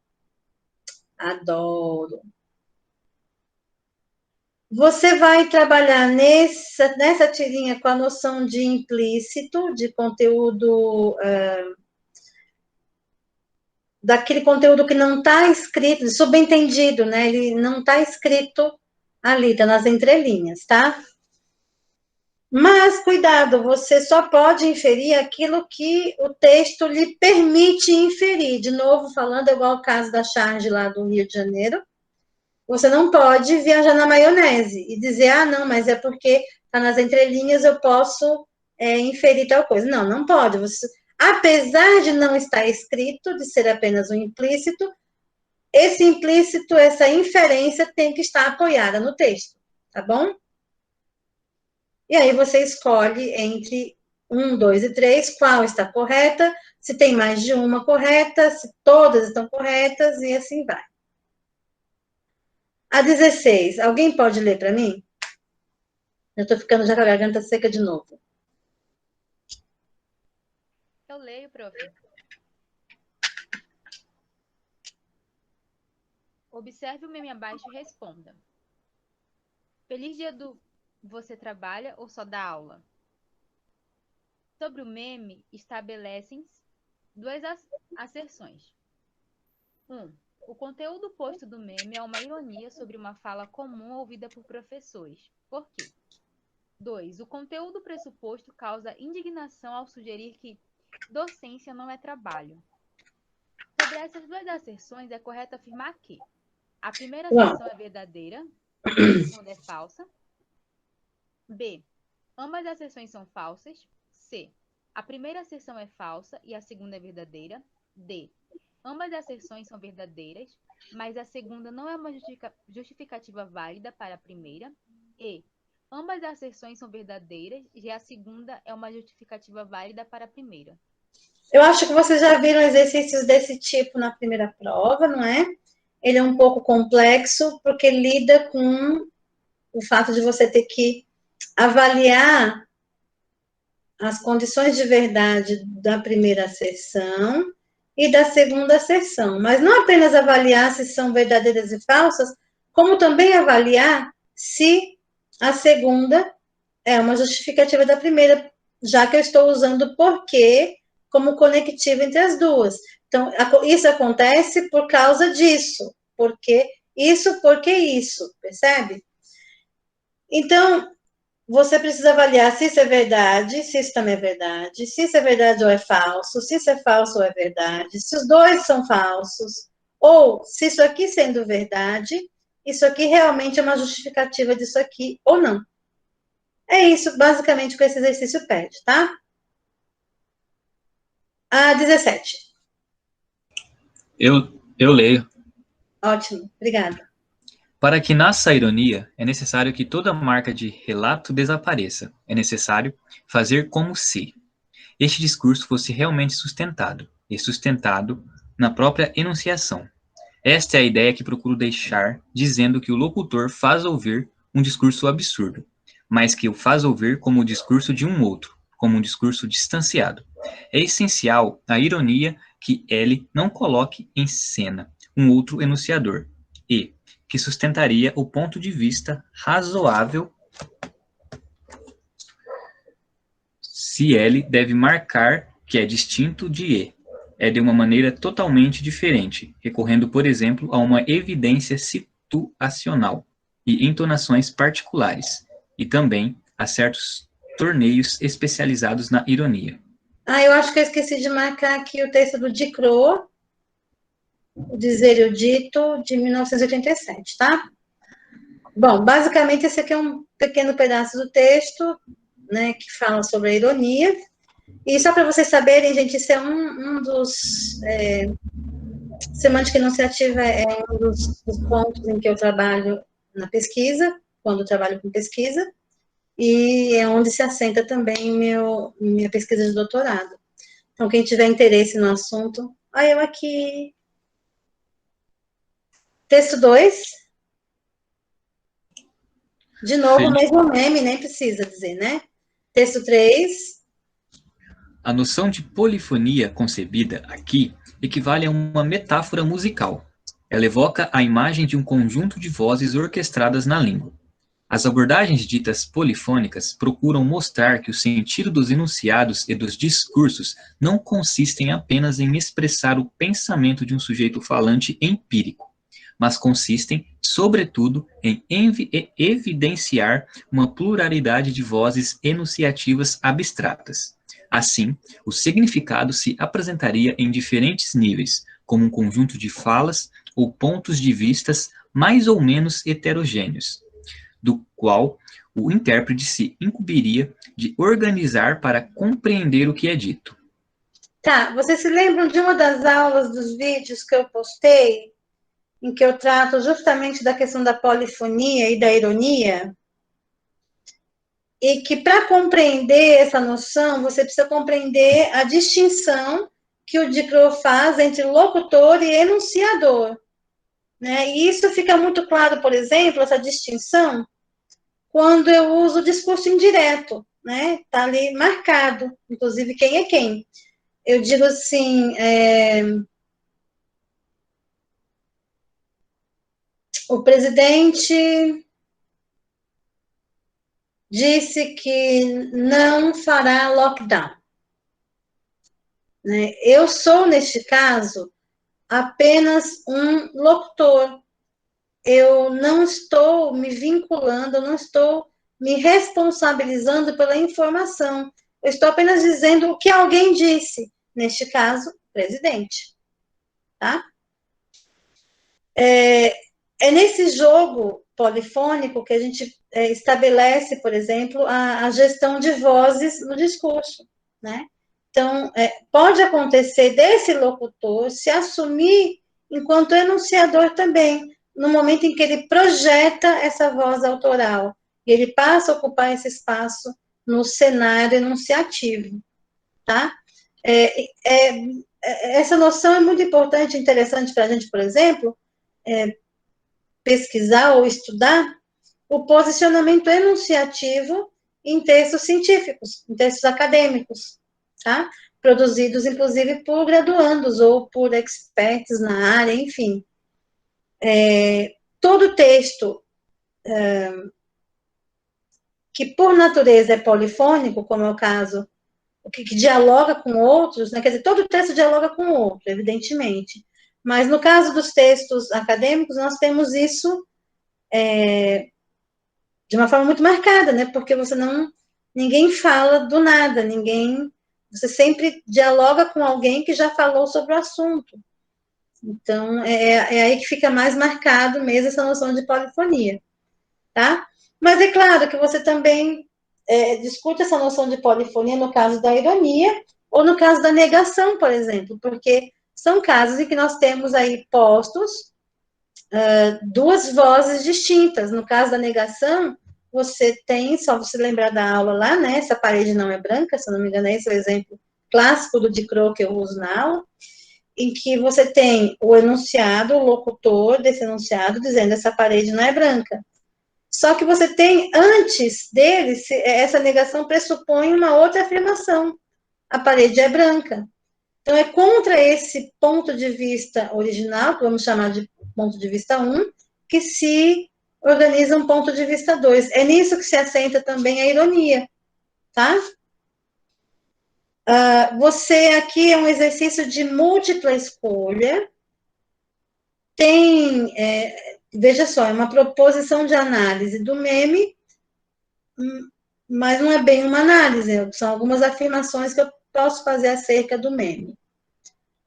Adoro. Você vai trabalhar nessa tirinha com a noção de implícito, de conteúdo, daquele conteúdo que não está escrito, subentendido, né? Ele não está escrito ali, está nas entrelinhas, tá? Mas, cuidado, você só pode inferir aquilo que o texto lhe permite inferir. De novo, falando igual o caso da charge lá do Rio de Janeiro, você não pode viajar na maionese e dizer, não, mas é porque está nas entrelinhas, eu posso inferir tal coisa. Não, não pode. Você, apesar de não estar escrito, de ser apenas um implícito, esse implícito, essa inferência tem que estar apoiada no texto, tá bom? E aí você escolhe entre 1, 2 e 3 qual está correta, se tem mais de uma correta, se todas estão corretas, e assim vai. A 16, alguém pode ler para mim? Eu estou ficando já com a garganta seca de novo. Eu leio, prof. Observe o meme abaixo e responda. Feliz dia do você trabalha ou só dá aula? Sobre o meme, estabelecem-se duas asserções. 1. O conteúdo posto do meme é uma ironia sobre uma fala comum ouvida por professores. Por quê? 2. O conteúdo pressuposto causa indignação ao sugerir que docência não é trabalho. Sobre essas duas asserções, é correto afirmar que a primeira asserção é verdadeira, a segunda é falsa. B. Ambas as asserções são falsas. C. A primeira asserção é falsa e a segunda é verdadeira. D. Ambas as asserções são verdadeiras, mas a segunda não é uma justificativa válida para a primeira. E. Ambas as asserções são verdadeiras e a segunda é uma justificativa válida para a primeira. Eu acho que vocês já viram exercícios desse tipo na primeira prova, não é? Ele é um pouco complexo, porque lida com o fato de você ter que avaliar as condições de verdade da primeira asserção e da segunda asserção. Mas não apenas avaliar se são verdadeiras e falsas, como também avaliar se a segunda é uma justificativa da primeira, já que eu estou usando o porquê como conectivo entre as duas. Então, isso acontece por causa disso. Porque isso, percebe? Então, você precisa avaliar se isso é verdade, se isso também é verdade, se isso é verdade ou é falso, se isso é falso ou é verdade, se os dois são falsos, ou se isso aqui sendo verdade, isso aqui realmente é uma justificativa disso aqui ou não. É isso, basicamente, que esse exercício pede, tá? A 17. Eu leio. Ótimo, obrigada. Para que nasça a ironia, é necessário que toda marca de relato desapareça. É necessário fazer como se este discurso fosse realmente sustentado, e sustentado na própria enunciação. Esta é a ideia que procuro deixar, dizendo que o locutor faz ouvir um discurso absurdo, mas que o faz ouvir como o discurso de um outro, como um discurso distanciado. É essencial a ironia que ele não coloque em cena um outro enunciador, e que sustentaria o ponto de vista razoável se ele deve marcar que é distinto de E. É de uma maneira totalmente diferente, recorrendo, por exemplo, a uma evidência situacional e entonações particulares, e também a certos torneios especializados na ironia. Eu acho que eu esqueci de marcar aqui o texto do Diderot, o Dizer e o Dito, de 1987, tá? Bom, basicamente esse aqui é um pequeno pedaço do texto, né, que fala sobre a ironia. E só para vocês saberem, gente, isso é um dos... semântica enunciativa é um dos pontos em que eu trabalho na pesquisa, quando eu trabalho com pesquisa, e é onde se assenta também minha pesquisa de doutorado. Então, quem tiver interesse no assunto, olha eu aqui. Texto 2. De novo, o mesmo meme, nem precisa dizer, né? Texto 3. A noção de polifonia concebida aqui equivale a uma metáfora musical. Ela evoca a imagem de um conjunto de vozes orquestradas na língua. As abordagens ditas polifônicas procuram mostrar que o sentido dos enunciados e dos discursos não consistem apenas em expressar o pensamento de um sujeito falante empírico, mas consistem, sobretudo, em evidenciar uma pluralidade de vozes enunciativas abstratas. Assim, o significado se apresentaria em diferentes níveis, como um conjunto de falas ou pontos de vistas mais ou menos heterogêneos, do qual o intérprete se incumbiria de organizar para compreender o que é dito. Tá, vocês se lembram de uma das aulas dos vídeos que eu postei, em que eu trato justamente da questão da polifonia e da ironia? E que para compreender essa noção, você precisa compreender a distinção que o Diderot faz entre locutor e enunciador, né? E isso fica muito claro, por exemplo, essa distinção, quando eu uso o discurso indireto, né? Está ali marcado, inclusive, quem é quem. Eu digo assim, o presidente disse que não fará lockdown, né? Eu sou, neste caso, apenas um locutor. Eu não estou me vinculando, eu não estou me responsabilizando pela informação. Eu estou apenas dizendo o que alguém disse, neste caso, presidente. Tá? É nesse jogo polifônico que a gente estabelece, por exemplo, a gestão de vozes no discurso, né? Então, pode acontecer desse locutor se assumir enquanto enunciador também, no momento em que ele projeta essa voz autoral, e ele passa a ocupar esse espaço no cenário enunciativo, tá? Essa noção é muito importante e interessante para a gente, por exemplo, pesquisar ou estudar o posicionamento enunciativo em textos científicos, em textos acadêmicos, tá? Produzidos, inclusive, por graduandos ou por experts na área, enfim. Todo texto que, por natureza, é polifônico, como é o caso, que dialoga com outros, né? Quer dizer, todo texto dialoga com o outro, evidentemente. Mas, no caso dos textos acadêmicos, nós temos isso de uma forma muito marcada, né? Porque ninguém fala do nada, você sempre dialoga com alguém que já falou sobre o assunto. Então, é aí que fica mais marcado mesmo essa noção de polifonia, tá? Mas é claro que você também discute essa noção de polifonia no caso da ironia ou no caso da negação, por exemplo, porque são casos em que nós temos aí postos duas vozes distintas. No caso da negação, você tem, só você lembrar da aula lá, né? Essa parede não é branca, se eu não me engano, esse é o exemplo clássico do Diderot que eu uso na aula, em que você tem o enunciado, o locutor desse enunciado, dizendo essa parede não é branca. Só que você tem, antes dele, essa negação pressupõe uma outra afirmação. A parede é branca. Então, é contra esse ponto de vista original, que vamos chamar de ponto de vista 1, que se organiza um ponto de vista 2. É nisso que se assenta também a ironia, tá? Você aqui é um exercício de múltipla escolha. Tem, veja só, é uma proposição de análise do meme, mas não é bem uma análise, são algumas afirmações que eu posso fazer acerca do meme,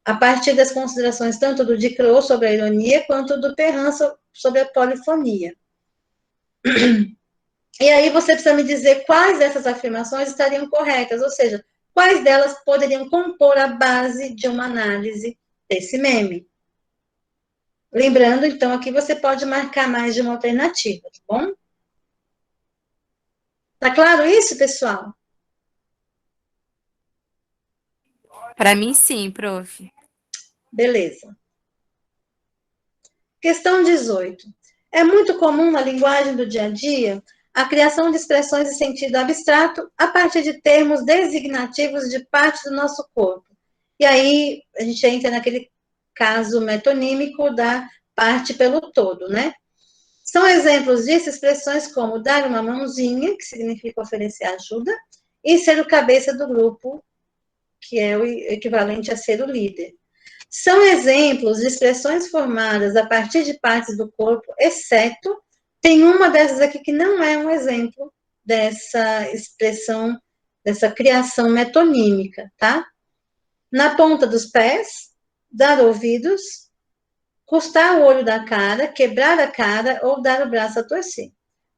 a partir das considerações tanto do Diderot sobre a ironia, quanto do Perrin sobre a polifonia. E aí você precisa me dizer quais dessas afirmações estariam corretas, ou seja, quais delas poderiam compor a base de uma análise desse meme. Lembrando, então, aqui você pode marcar mais de uma alternativa, tá bom? Tá claro isso, pessoal? Para mim, sim, prof. Beleza. Questão 18. É muito comum na linguagem do dia a dia a criação de expressões de sentido abstrato a partir de termos designativos de parte do nosso corpo. E aí a gente entra naquele caso metonímico da parte pelo todo, né? São exemplos disso expressões como dar uma mãozinha, que significa oferecer ajuda, e ser o cabeça do grupo, que é o equivalente a ser o líder. São exemplos de expressões formadas a partir de partes do corpo, exceto, tem uma dessas aqui que não é um exemplo dessa expressão, dessa criação metonímica, tá? Na ponta dos pés, dar ouvidos, custar o olho da cara, quebrar a cara ou dar o braço a torcer.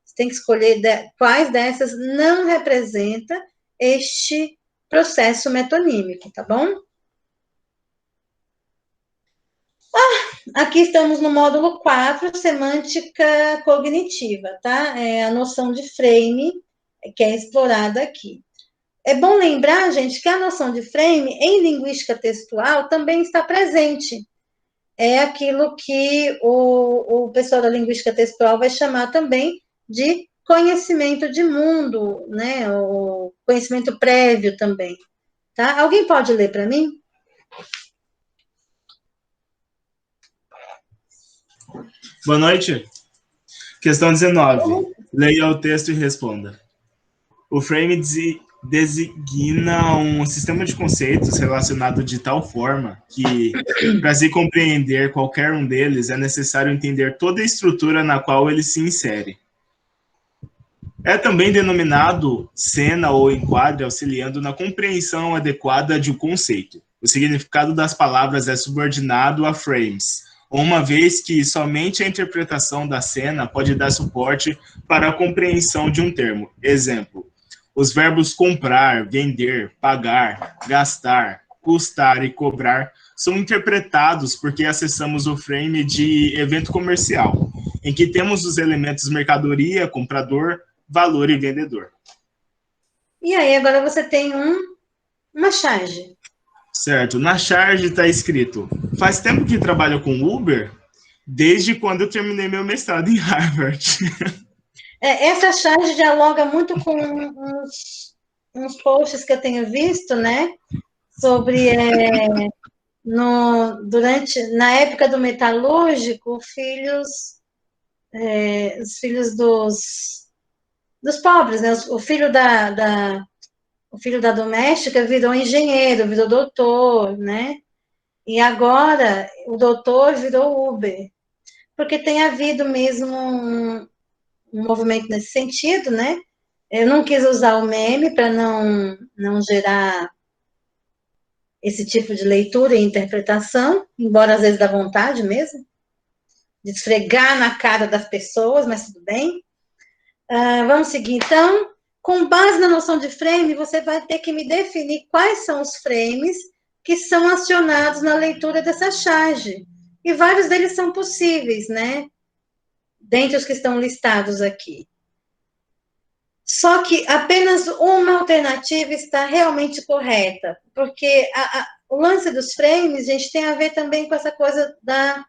Você tem que escolher quais dessas não representa este processo metonímico, tá bom? Aqui estamos no módulo 4, semântica cognitiva, tá? É a noção de frame que é explorada aqui. É bom lembrar, gente, que a noção de frame em linguística textual também está presente. É aquilo que o pessoal da linguística textual vai chamar também de conhecimento de mundo, né? O conhecimento prévio também, tá? Alguém pode ler para mim? Boa noite. Questão 19. Leia o texto e responda. O frame designa um sistema de conceitos relacionado de tal forma que, para se compreender qualquer um deles, é necessário entender toda a estrutura na qual ele se insere. É também denominado cena ou enquadre, auxiliando na compreensão adequada de um conceito. O significado das palavras é subordinado a frames, uma vez que somente a interpretação da cena pode dar suporte para a compreensão de um termo. Exemplo, os verbos comprar, vender, pagar, gastar, custar e cobrar são interpretados porque acessamos o frame de evento comercial, em que temos os elementos mercadoria, comprador, valor e vendedor. E aí, agora você tem uma charge. Certo. Na charge está escrito: faz tempo que trabalho com Uber? Desde quando eu terminei meu mestrado em Harvard. Essa charge dialoga muito com uns posts que eu tenho visto, né? Sobre na época do metalúrgico, os filhos dos pobres, né? O filho da doméstica virou engenheiro, virou doutor, né? E agora o doutor virou Uber, porque tem havido mesmo um movimento nesse sentido, né? Eu não quis usar o meme para não gerar esse tipo de leitura e interpretação, embora às vezes dá vontade mesmo, de esfregar na cara das pessoas, mas tudo bem. Vamos seguir, então. Com base na noção de frame, você vai ter que me definir quais são os frames que são acionados na leitura dessa charge. E vários deles são possíveis, né? Dentre os que estão listados aqui. Só que apenas uma alternativa está realmente correta, porque o lance dos frames, gente, tem a ver também com essa coisa da...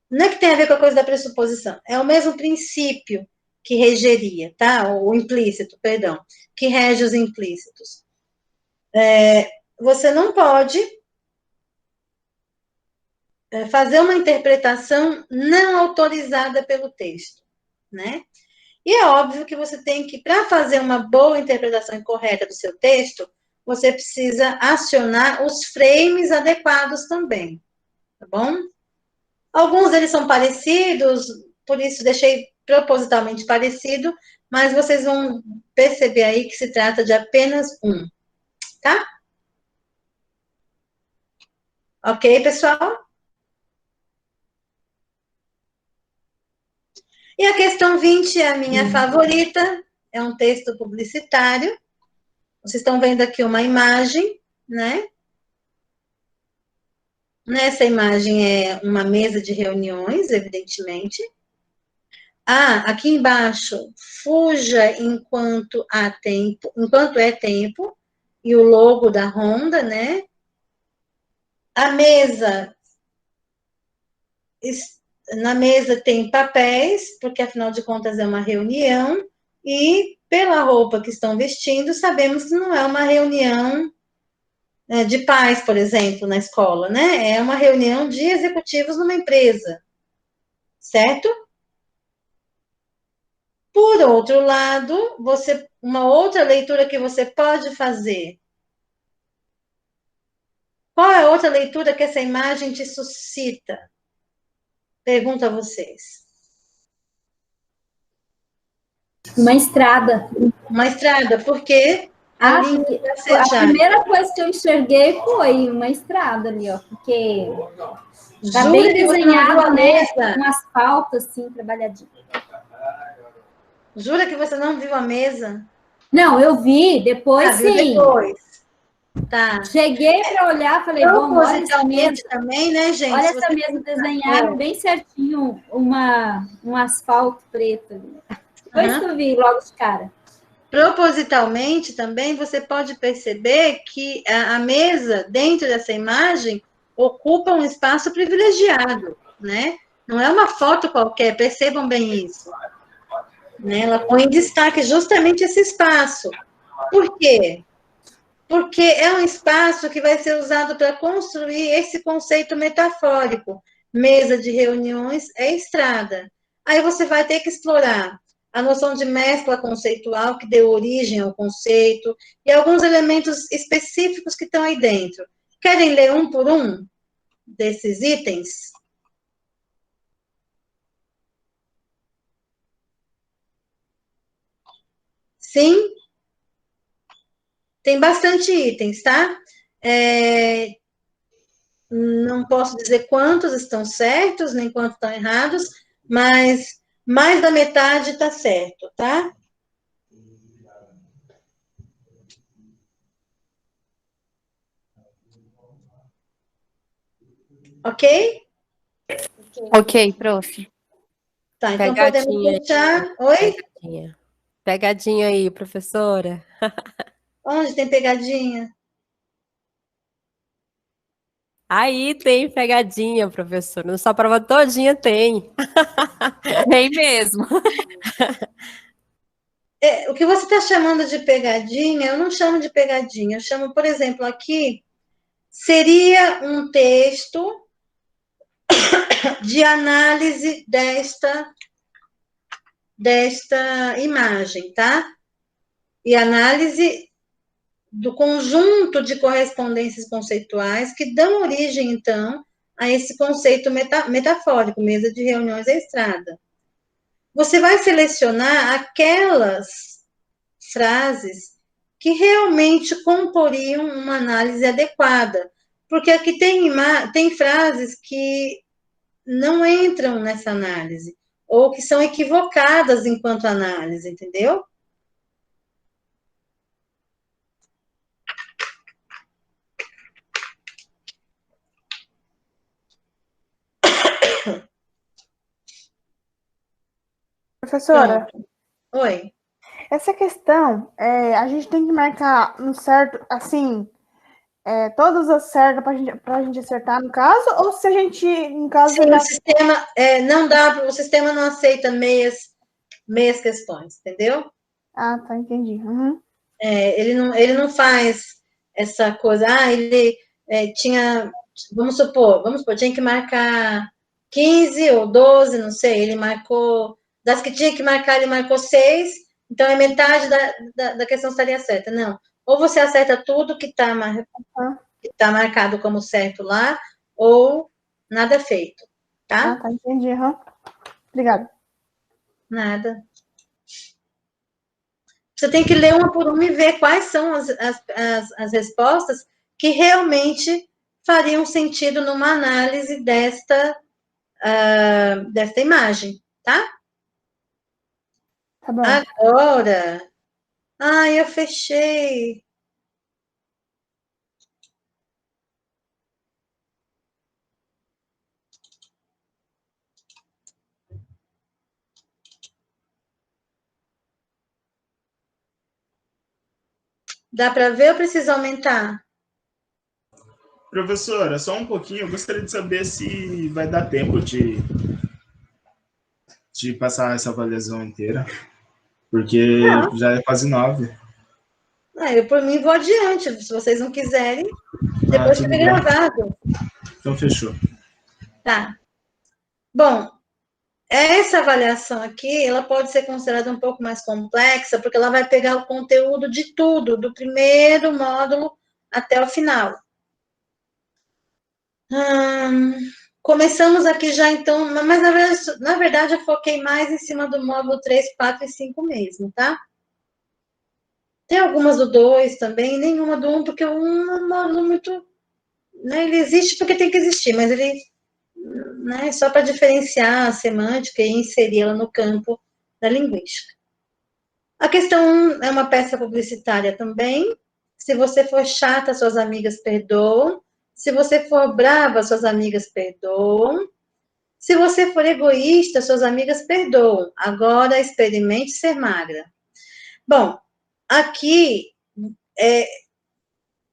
Não é que tem a ver com a coisa da pressuposição, é o mesmo princípio que regeria, tá? O implícito, perdão, que rege os implícitos. Você não pode fazer uma interpretação não autorizada pelo texto, né? E é óbvio que você tem que, para fazer uma boa interpretação correta do seu texto, você precisa acionar os frames adequados também, tá bom? Alguns deles são parecidos, por isso deixei propositalmente parecido, mas vocês vão perceber aí que se trata de apenas um, tá? Ok, pessoal? E a questão 20 é a minha favorita, é um texto publicitário. Vocês estão vendo aqui uma imagem, né? Nessa imagem é uma mesa de reuniões, evidentemente. Aqui embaixo, fuja enquanto há tempo, enquanto é tempo, e o logo da Honda, né? A mesa, na mesa tem papéis, porque afinal de contas é uma reunião, e pela roupa que estão vestindo, sabemos que não é uma reunião de pais, por exemplo, na escola, né? É uma reunião de executivos numa empresa, certo? Por outro lado, uma outra leitura que você pode fazer. Qual é a outra leitura que essa imagem te suscita? Pergunto a vocês. Uma estrada. Uma estrada, porque a primeira coisa que eu enxerguei foi uma estrada ali, ó, porque tá bem desenhado, né? Um asfalto assim, trabalhadinho. Jura que você não viu a mesa? Não, eu vi, depois sim. Depois. Tá. Cheguei para olhar, falei, bom, olha essa mesa também, né, gente? Olha essa mesa desenhada bem certinho, um asfalto preto ali. Depois que eu vi logo de cara. Propositalmente também, você pode perceber que a mesa, dentro dessa imagem, ocupa um espaço privilegiado, né? Não é uma foto qualquer, percebam bem isso. Né? Ela põe em destaque justamente esse espaço. Por quê? Porque é um espaço que vai ser usado para construir esse conceito metafórico. Mesa de reuniões é estrada. Aí você vai ter que explorar a noção de mescla conceitual que deu origem ao conceito e alguns elementos específicos que estão aí dentro. Querem ler um por um desses itens? Sim? Tem bastante itens, tá? Não posso dizer quantos estão certos, nem quantos estão errados, mas mais da metade está certo, tá? Ok? Ok, prof. Tá, então podemos Pegadinha. fechar. Oi? Pegadinha. Pegadinha aí, professora. Onde tem pegadinha? Aí tem pegadinha, professora. Na sua prova todinha tem. Bem mesmo. O que você está chamando de pegadinha, eu não chamo de pegadinha. Eu chamo, por exemplo, aqui, seria um texto de análise desta imagem, tá? E análise do conjunto de correspondências conceituais que dão origem, então, a esse conceito metafórico, mesa de reuniões à estrada. Você vai selecionar aquelas frases que realmente comporiam uma análise adequada, porque aqui tem frases que não entram nessa análise, ou que são equivocadas enquanto análise, entendeu? Professora, Oi. essa questão, a gente tem que marcar um certo, assim, todas as certas para a gente acertar no caso, ou se a gente, no caso... Sim, o sistema não dá, o sistema não aceita meias questões, entendeu? Ah, tá, entendi. Uhum. Ele não faz essa coisa, ele tinha, vamos supor, tinha que marcar 15 ou 12, não sei, ele marcou, das que tinha que marcar, ele marcou 6, então é metade da questão estaria certa. Não, ou você acerta tudo que está marcado como certo lá, ou nada feito, tá? Ah, tá, entendi. Uhum. Obrigada. Nada. Você tem que ler uma por uma e ver quais são as respostas que realmente fariam sentido numa análise desta imagem, tá? Tá bom. Agora, eu fechei. Dá para ver ou precisa aumentar? Professora, só um pouquinho, eu gostaria de saber se vai dar tempo de passar essa avaliação inteira, porque já é quase 9. Eu, por mim, vou adiante. Se vocês não quiserem, depois fica gravado. Então, fechou. Tá. Bom, essa avaliação aqui, ela pode ser considerada um pouco mais complexa, porque ela vai pegar o conteúdo de tudo, do primeiro módulo até o final. Começamos aqui já, então, mas na verdade eu foquei mais em cima do módulo 3, 4 e 5 mesmo, tá? Tem algumas do 2 também, nenhuma do 1, porque o 1 é um módulo muito... Né, ele existe porque tem que existir, mas ele... Né, só para diferenciar a semântica e inserir ela no campo da linguística. A questão 1 é uma peça publicitária também. Se você for chata, suas amigas perdoam. Se você for brava, suas amigas perdoam. Se você for egoísta, suas amigas perdoam. Agora, experimente ser magra. Bom, aqui,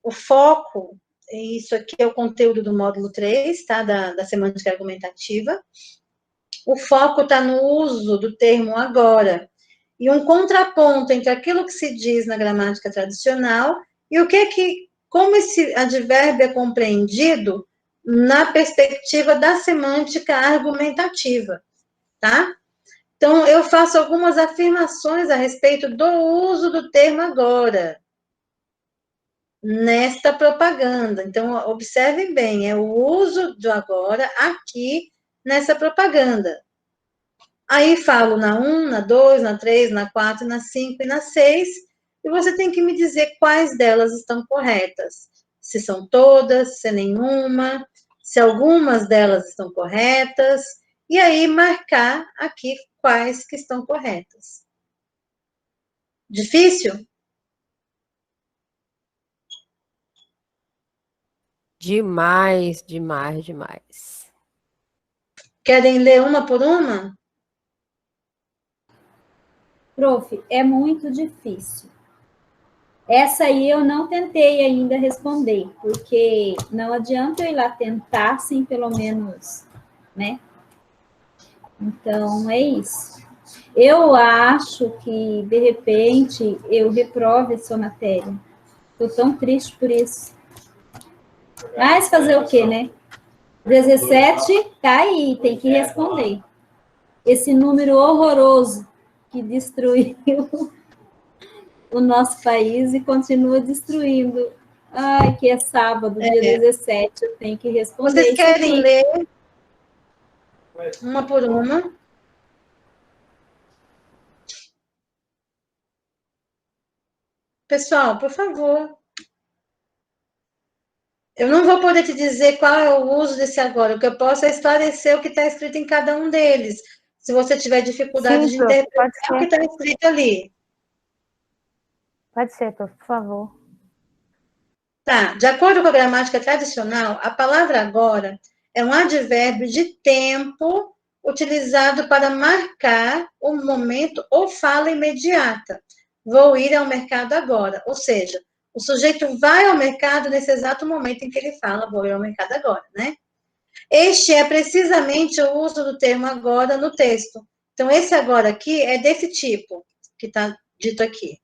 o foco, isso aqui é o conteúdo do módulo 3, tá? Da semântica argumentativa. O foco está no uso do termo agora. E um contraponto entre aquilo que se diz na gramática tradicional e como esse advérbio é compreendido na perspectiva da semântica argumentativa, tá? Então, eu faço algumas afirmações a respeito do uso do termo agora, nesta propaganda. Então, observem bem, é o uso do agora aqui nessa propaganda. Aí falo na 1, na 2, na 3, na 4, na 5 e na 6, e você tem que me dizer quais delas estão corretas. Se são todas, se nenhuma, se algumas delas estão corretas, e aí marcar aqui quais que estão corretas. Difícil? Demais, demais, demais. Querem ler uma por uma? Prof, é muito difícil. Essa aí eu não tentei ainda responder, porque não adianta eu ir lá tentar sem pelo menos, né? Então, é isso. Eu acho que, de repente, eu reprovo essa matéria. Estou tão triste por isso. Mas fazer o quê, né? 17, tá aí, tem que responder. Esse número horroroso que destruiu o nosso país e continua destruindo. Ai, que é sábado, dia 17, eu tenho que responder. Vocês querem ler uma por uma? Pessoal, por favor. Eu não vou poder te dizer qual é o uso desse agora. O que eu posso é esclarecer o que está escrito em cada um deles. Se você tiver dificuldade de interpretar o que está escrito ali. Pode ser, por favor. Tá. De acordo com a gramática tradicional, a palavra agora é um advérbio de tempo utilizado para marcar o momento ou fala imediata. Vou ir ao mercado agora. Ou seja, o sujeito vai ao mercado nesse exato momento em que ele fala, vou ir ao mercado agora, né? Este é precisamente o uso do termo agora no texto. Então, esse agora aqui é desse tipo, que está dito aqui.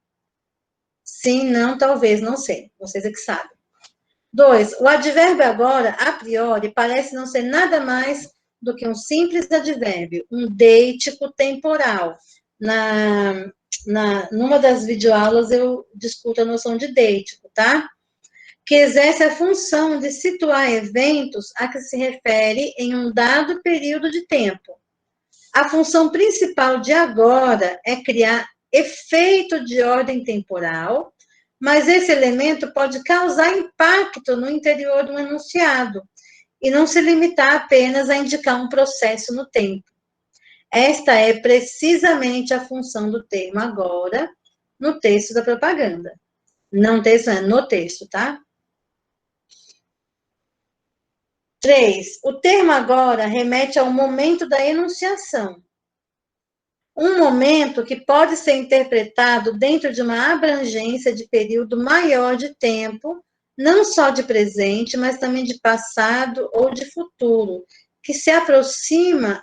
Sim, não, talvez, não sei. Vocês é que sabem. 2. O advérbio agora, a priori, parece não ser nada mais do que um simples advérbio, um deítico temporal. Numa das videoaulas eu discuto a noção de deítico, tá? Que exerce a função de situar eventos a que se refere em um dado período de tempo. A função principal de agora é criar efeito de ordem temporal, mas esse elemento pode causar impacto no interior do enunciado e não se limitar apenas a indicar um processo no tempo. Esta é precisamente a função do termo agora no texto da propaganda. Não texto, é no texto, tá? 3. O termo agora remete ao momento da enunciação. Um momento que pode ser interpretado dentro de uma abrangência de período maior de tempo, não só de presente, mas também de passado ou de futuro, que se aproxima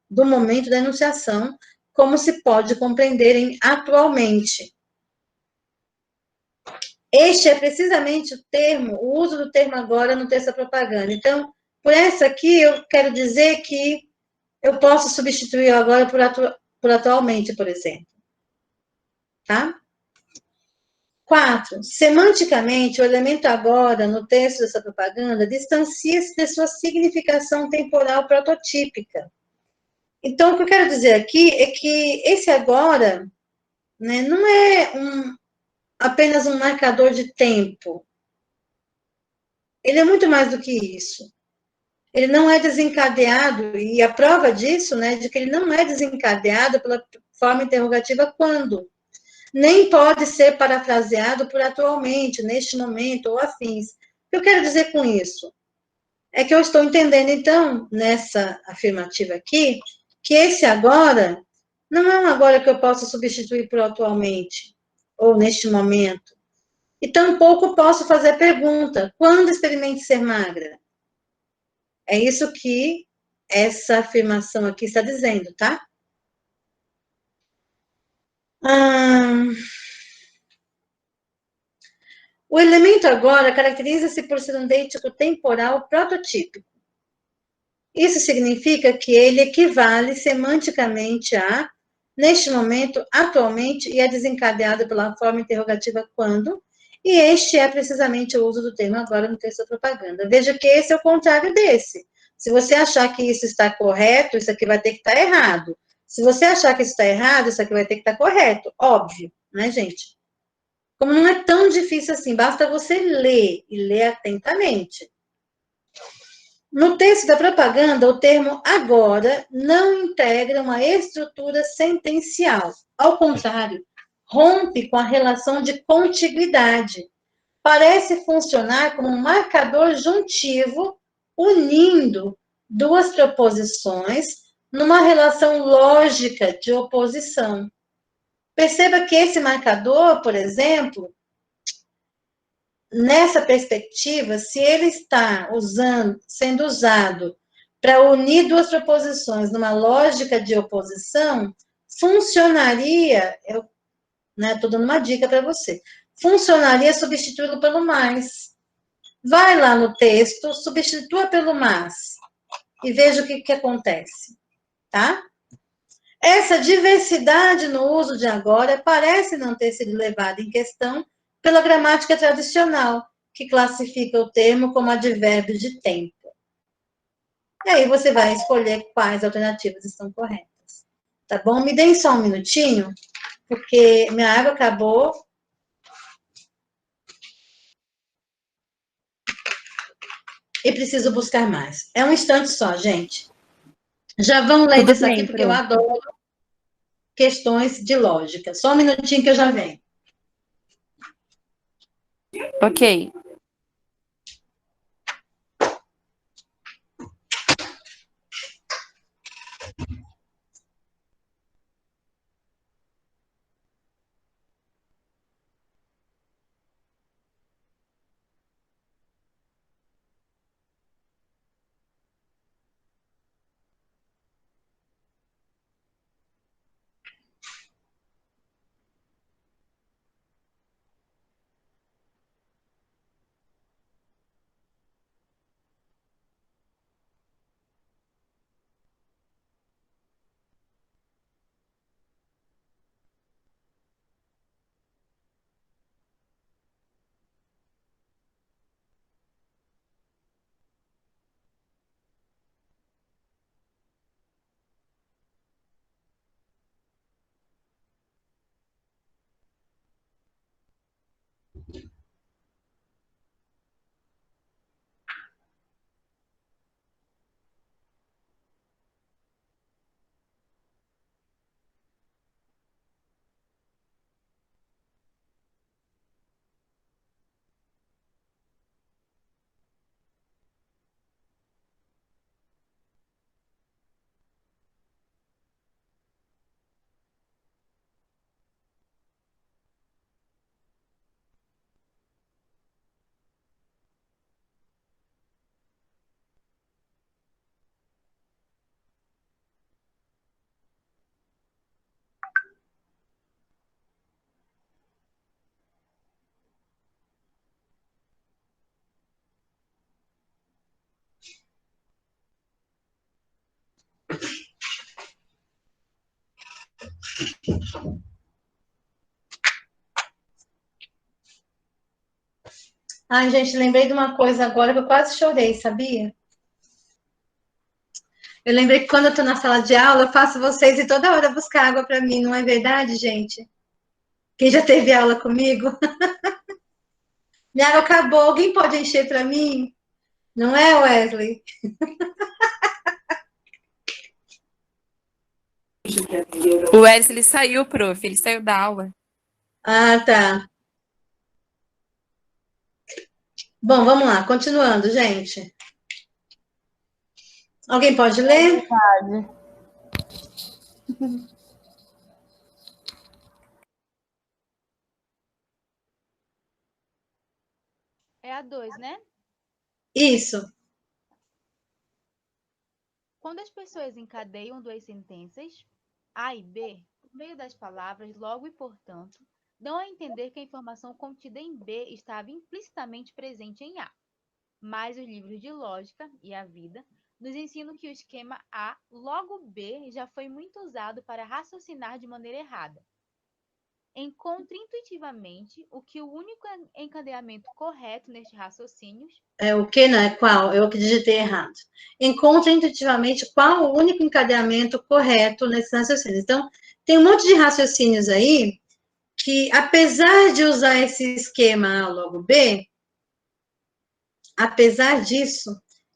do momento da enunciação, como se pode compreender em atualmente. Este é precisamente o uso do termo agora no texto da propaganda. Então, por essa aqui, eu quero dizer que eu posso substituir agora por atualmente, por exemplo. Tá? 4. Semanticamente, o elemento agora, no texto dessa propaganda, distancia-se de sua significação temporal prototípica. Então, o que eu quero dizer aqui é que esse agora, né, não é apenas um marcador de tempo. Ele é muito mais do que isso. Ele não é desencadeado, e a prova disso, né, de que ele não é desencadeado pela forma interrogativa quando. Nem pode ser parafraseado por atualmente, neste momento, ou afins. O que eu quero dizer com isso? É que eu estou entendendo, então, nessa afirmativa aqui, que esse agora não é um agora que eu posso substituir por atualmente, ou neste momento. E tampouco posso fazer a pergunta, quando experimente ser magra? É isso que essa afirmação aqui está dizendo, tá? O elemento agora caracteriza-se por ser um deítico temporal prototípico. Isso significa que ele equivale semanticamente a, neste momento, atualmente, e é desencadeado pela forma interrogativa quando, e este é precisamente o uso do termo agora no texto da propaganda. Veja que esse é o contrário desse. Se você achar que isso está correto, isso aqui vai ter que estar errado. Se você achar que isso está errado, isso aqui vai ter que estar correto. Óbvio, né, gente? Como não é tão difícil assim, basta você ler e ler atentamente. No texto da propaganda, o termo agora não integra uma estrutura sentencial. Ao contrário, rompe com a relação de contiguidade. Parece funcionar como um marcador juntivo, unindo duas proposições numa relação lógica de oposição. Perceba que esse marcador, por exemplo, nessa perspectiva, se ele está sendo usado para unir duas proposições numa lógica de oposição, funcionaria, eu estou dando uma dica para você, funcionaria substituí-lo pelo mais. Vai lá no texto, substitua pelo mas e veja o que acontece, tá? Essa diversidade no uso de agora parece não ter sido levada em questão pela gramática tradicional, que classifica o termo como advérbio de tempo. E aí você vai escolher quais alternativas estão corretas. Tá bom? Me deem só um minutinho, porque minha água acabou. E preciso buscar mais. É um instante só, gente. Já vão ler Tudo isso aqui, bem, porque eu adoro questões de lógica. Só um minutinho que eu já venho. Ok. Ai, gente, lembrei de uma coisa agora que eu quase chorei, sabia? Eu lembrei que quando eu tô na sala de aula, eu faço vocês ir toda hora buscar água para mim, não é verdade, gente? Quem já teve aula comigo? Minha água acabou, alguém pode encher para mim? Não é, Wesley? O Wesley saiu, prof. Ele saiu da aula. Ah, tá. Bom, vamos lá, continuando, gente. Alguém pode ler? É a 2, né? Isso. Quando as pessoas encadeiam duas sentenças, A e B, por meio das palavras logo e portanto, dão a entender que a informação contida em B estava implicitamente presente em A. Mas os livros de lógica e a vida nos ensinam que o esquema A logo B já foi muito usado para raciocinar de maneira errada. encontre intuitivamente o que o único encadeamento correto neste raciocínio. É o que, não é qual? Eu que digitei errado. Encontre intuitivamente qual o único encadeamento correto nesse raciocínio. Então, tem um monte de raciocínios aí que, apesar de usar esse esquema A logo B, apesar disso,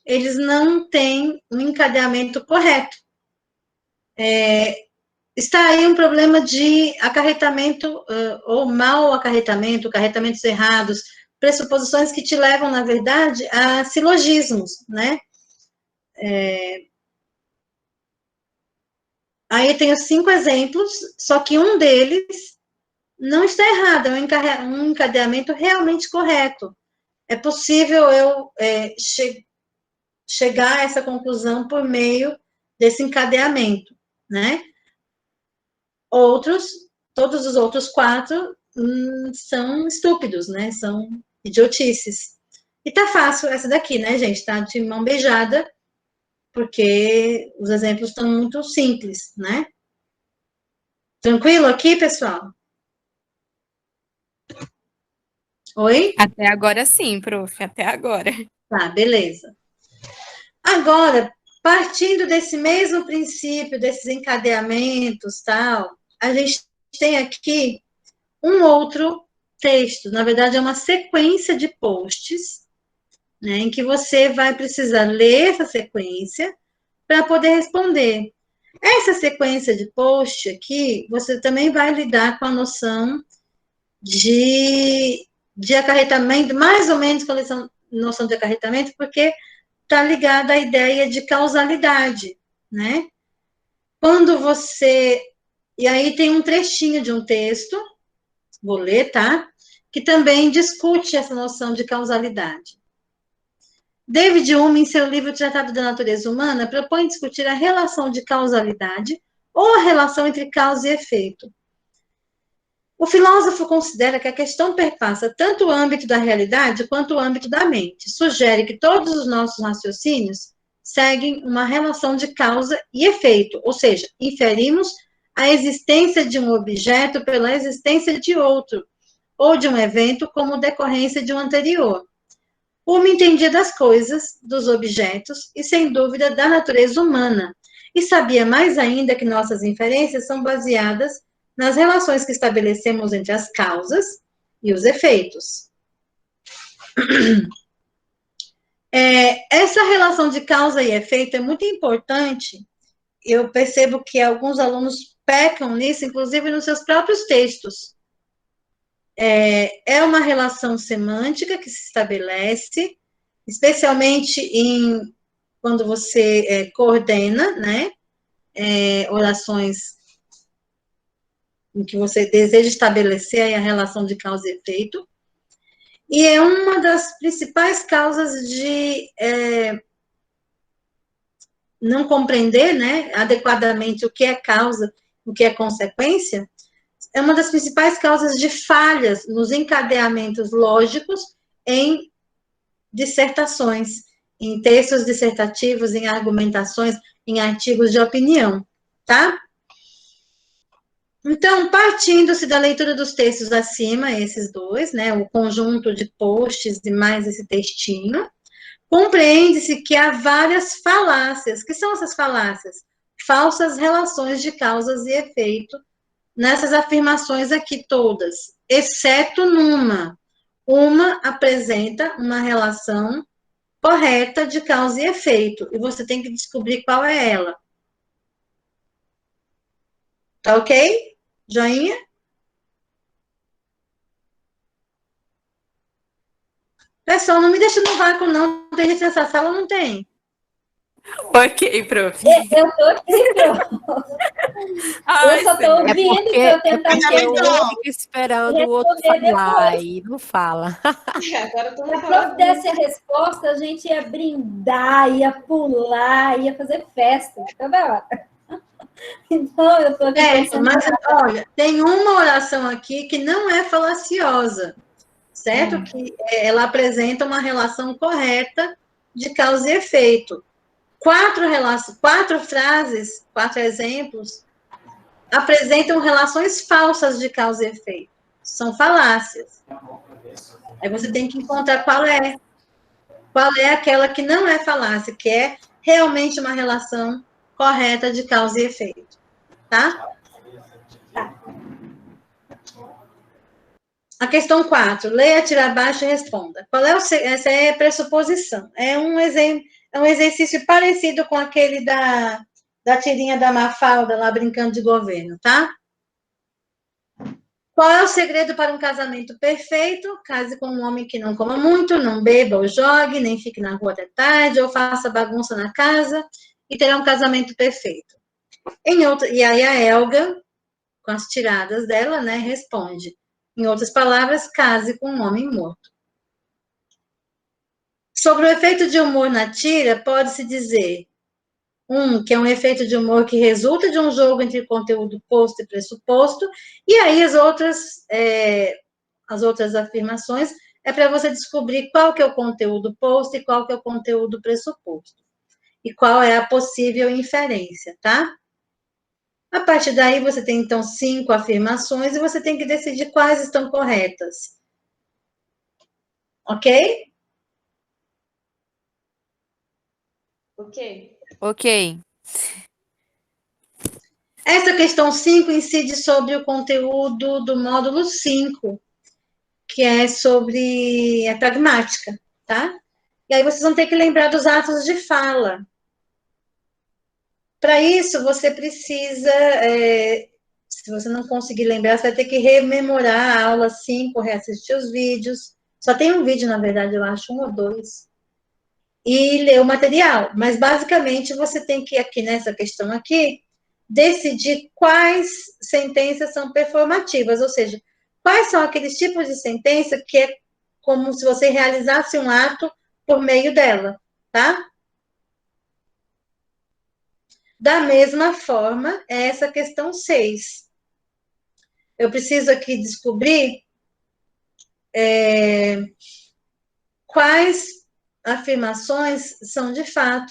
eles não têm um encadeamento correto. Está aí um problema de acarretamento, ou mau acarretamento, acarretamentos errados, pressuposições que te levam, na verdade, a silogismos, né? Aí eu tenho 5 exemplos, só que um deles não está errado, é um encadeamento realmente correto. É possível eu chegar a essa conclusão por meio desse encadeamento, né? Todos os outros 4 são estúpidos, né? São idiotices. E tá fácil essa daqui, né, gente? Tá de mão beijada, porque os exemplos estão muito simples, né? Tranquilo aqui, pessoal? Oi? Até agora sim, prof, até agora. Tá, beleza. Agora, partindo desse mesmo princípio, desses encadeamentos, tal, a gente tem aqui um outro texto, na verdade é uma sequência de posts, né, em que você vai precisar ler essa sequência para poder responder. Essa sequência de post aqui, você também vai lidar com a noção de acarretamento, mais ou menos com a noção de acarretamento, porque está ligada à ideia de causalidade, né? Quando você... E aí tem um trechinho de um texto, vou ler, tá? Que também discute essa noção de causalidade. David Hume, em seu livro Tratado da Natureza Humana, propõe discutir a relação de causalidade ou a relação entre causa e efeito. O filósofo considera que a questão perpassa tanto o âmbito da realidade quanto o âmbito da mente. Sugere que todos os nossos raciocínios seguem uma relação de causa e efeito, ou seja, inferimos a existência de um objeto pela existência de outro, ou de um evento como decorrência de um anterior. Hume entendia das coisas, dos objetos e, sem dúvida, da natureza humana, e sabia mais ainda que nossas inferências são baseadas nas relações que estabelecemos entre as causas e os efeitos. Essa relação de causa e efeito é muito importante. Eu percebo que alguns alunos pecam nisso, inclusive nos seus próprios textos. É uma relação semântica que se estabelece, especialmente quando você coordena, né, orações em que você deseja estabelecer aí a relação de causa e efeito, e é uma das principais causas de não compreender, né, adequadamente o que é causa, o que é consequência, é uma das principais causas de falhas nos encadeamentos lógicos em dissertações, em textos dissertativos, em argumentações, em artigos de opinião, tá? Então, partindo-se da leitura dos textos acima, esses dois, né, o conjunto de posts e mais esse textinho, compreende-se que há várias falácias. Que são essas falácias? Falsas relações de causas e efeito nessas afirmações aqui todas, exceto numa. Uma apresenta uma relação correta de causa e efeito, e você tem que descobrir qual é ela. Tá ok? Joinha? Pessoal, não me deixa no vácuo, não. Tem gente nessa sala, não tem. Ok, prof. Eu tô aqui, prof. Eu só tô ouvindo para eu tentar entender. Eu fico esperando o outro falar e não fala. Agora se a prof desse a resposta, a gente ia brindar, ia pular, ia fazer festa toda hora. Então, eu tô aqui pensando... Mas, olha, tem uma oração aqui que não é falaciosa, certo? Que ela apresenta uma relação correta de causa e efeito. 4 frases, 4 exemplos, apresentam relações falsas de causa e efeito. São falácias. Aí você tem que encontrar qual é aquela que não é falácia, que é realmente uma relação correta de causa e efeito. Tá? A questão 4. Leia, tira abaixo e responda. Essa é a pressuposição. É um exercício parecido com aquele da tirinha da Mafalda, lá brincando de governo, tá? Qual é o segredo para um casamento perfeito? Case com um homem que não coma muito, não beba ou jogue, nem fique na rua até tarde, ou faça bagunça na casa, e terá um casamento perfeito. E aí a Helga, com as tiradas dela, né, responde. Em outras palavras, case com um homem morto. Sobre o efeito de humor na tira, pode-se dizer, que é um efeito de humor que resulta de um jogo entre conteúdo posto e pressuposto, e aí as outras afirmações é para você descobrir qual que é o conteúdo posto e qual que é o conteúdo pressuposto, e qual é a possível inferência, tá? A partir daí, você tem, então, 5 afirmações e você tem que decidir quais estão corretas. Ok? Ok. Ok. Essa questão 5 incide sobre o conteúdo do módulo 5, que é sobre a pragmática, tá? E aí vocês vão ter que lembrar dos atos de fala. Para isso, você precisa, se você não conseguir lembrar, você vai ter que rememorar a aula 5, reassistir os vídeos. Só tem um vídeo, na verdade, eu acho, 1 ou 2. E ler o material. Mas, basicamente, você tem que, aqui nessa questão aqui, decidir quais sentenças são performativas, ou seja, quais são aqueles tipos de sentença que é como se você realizasse um ato por meio dela, tá? Da mesma forma, é essa questão 6. Eu preciso aqui descobrir quais afirmações são, de fato,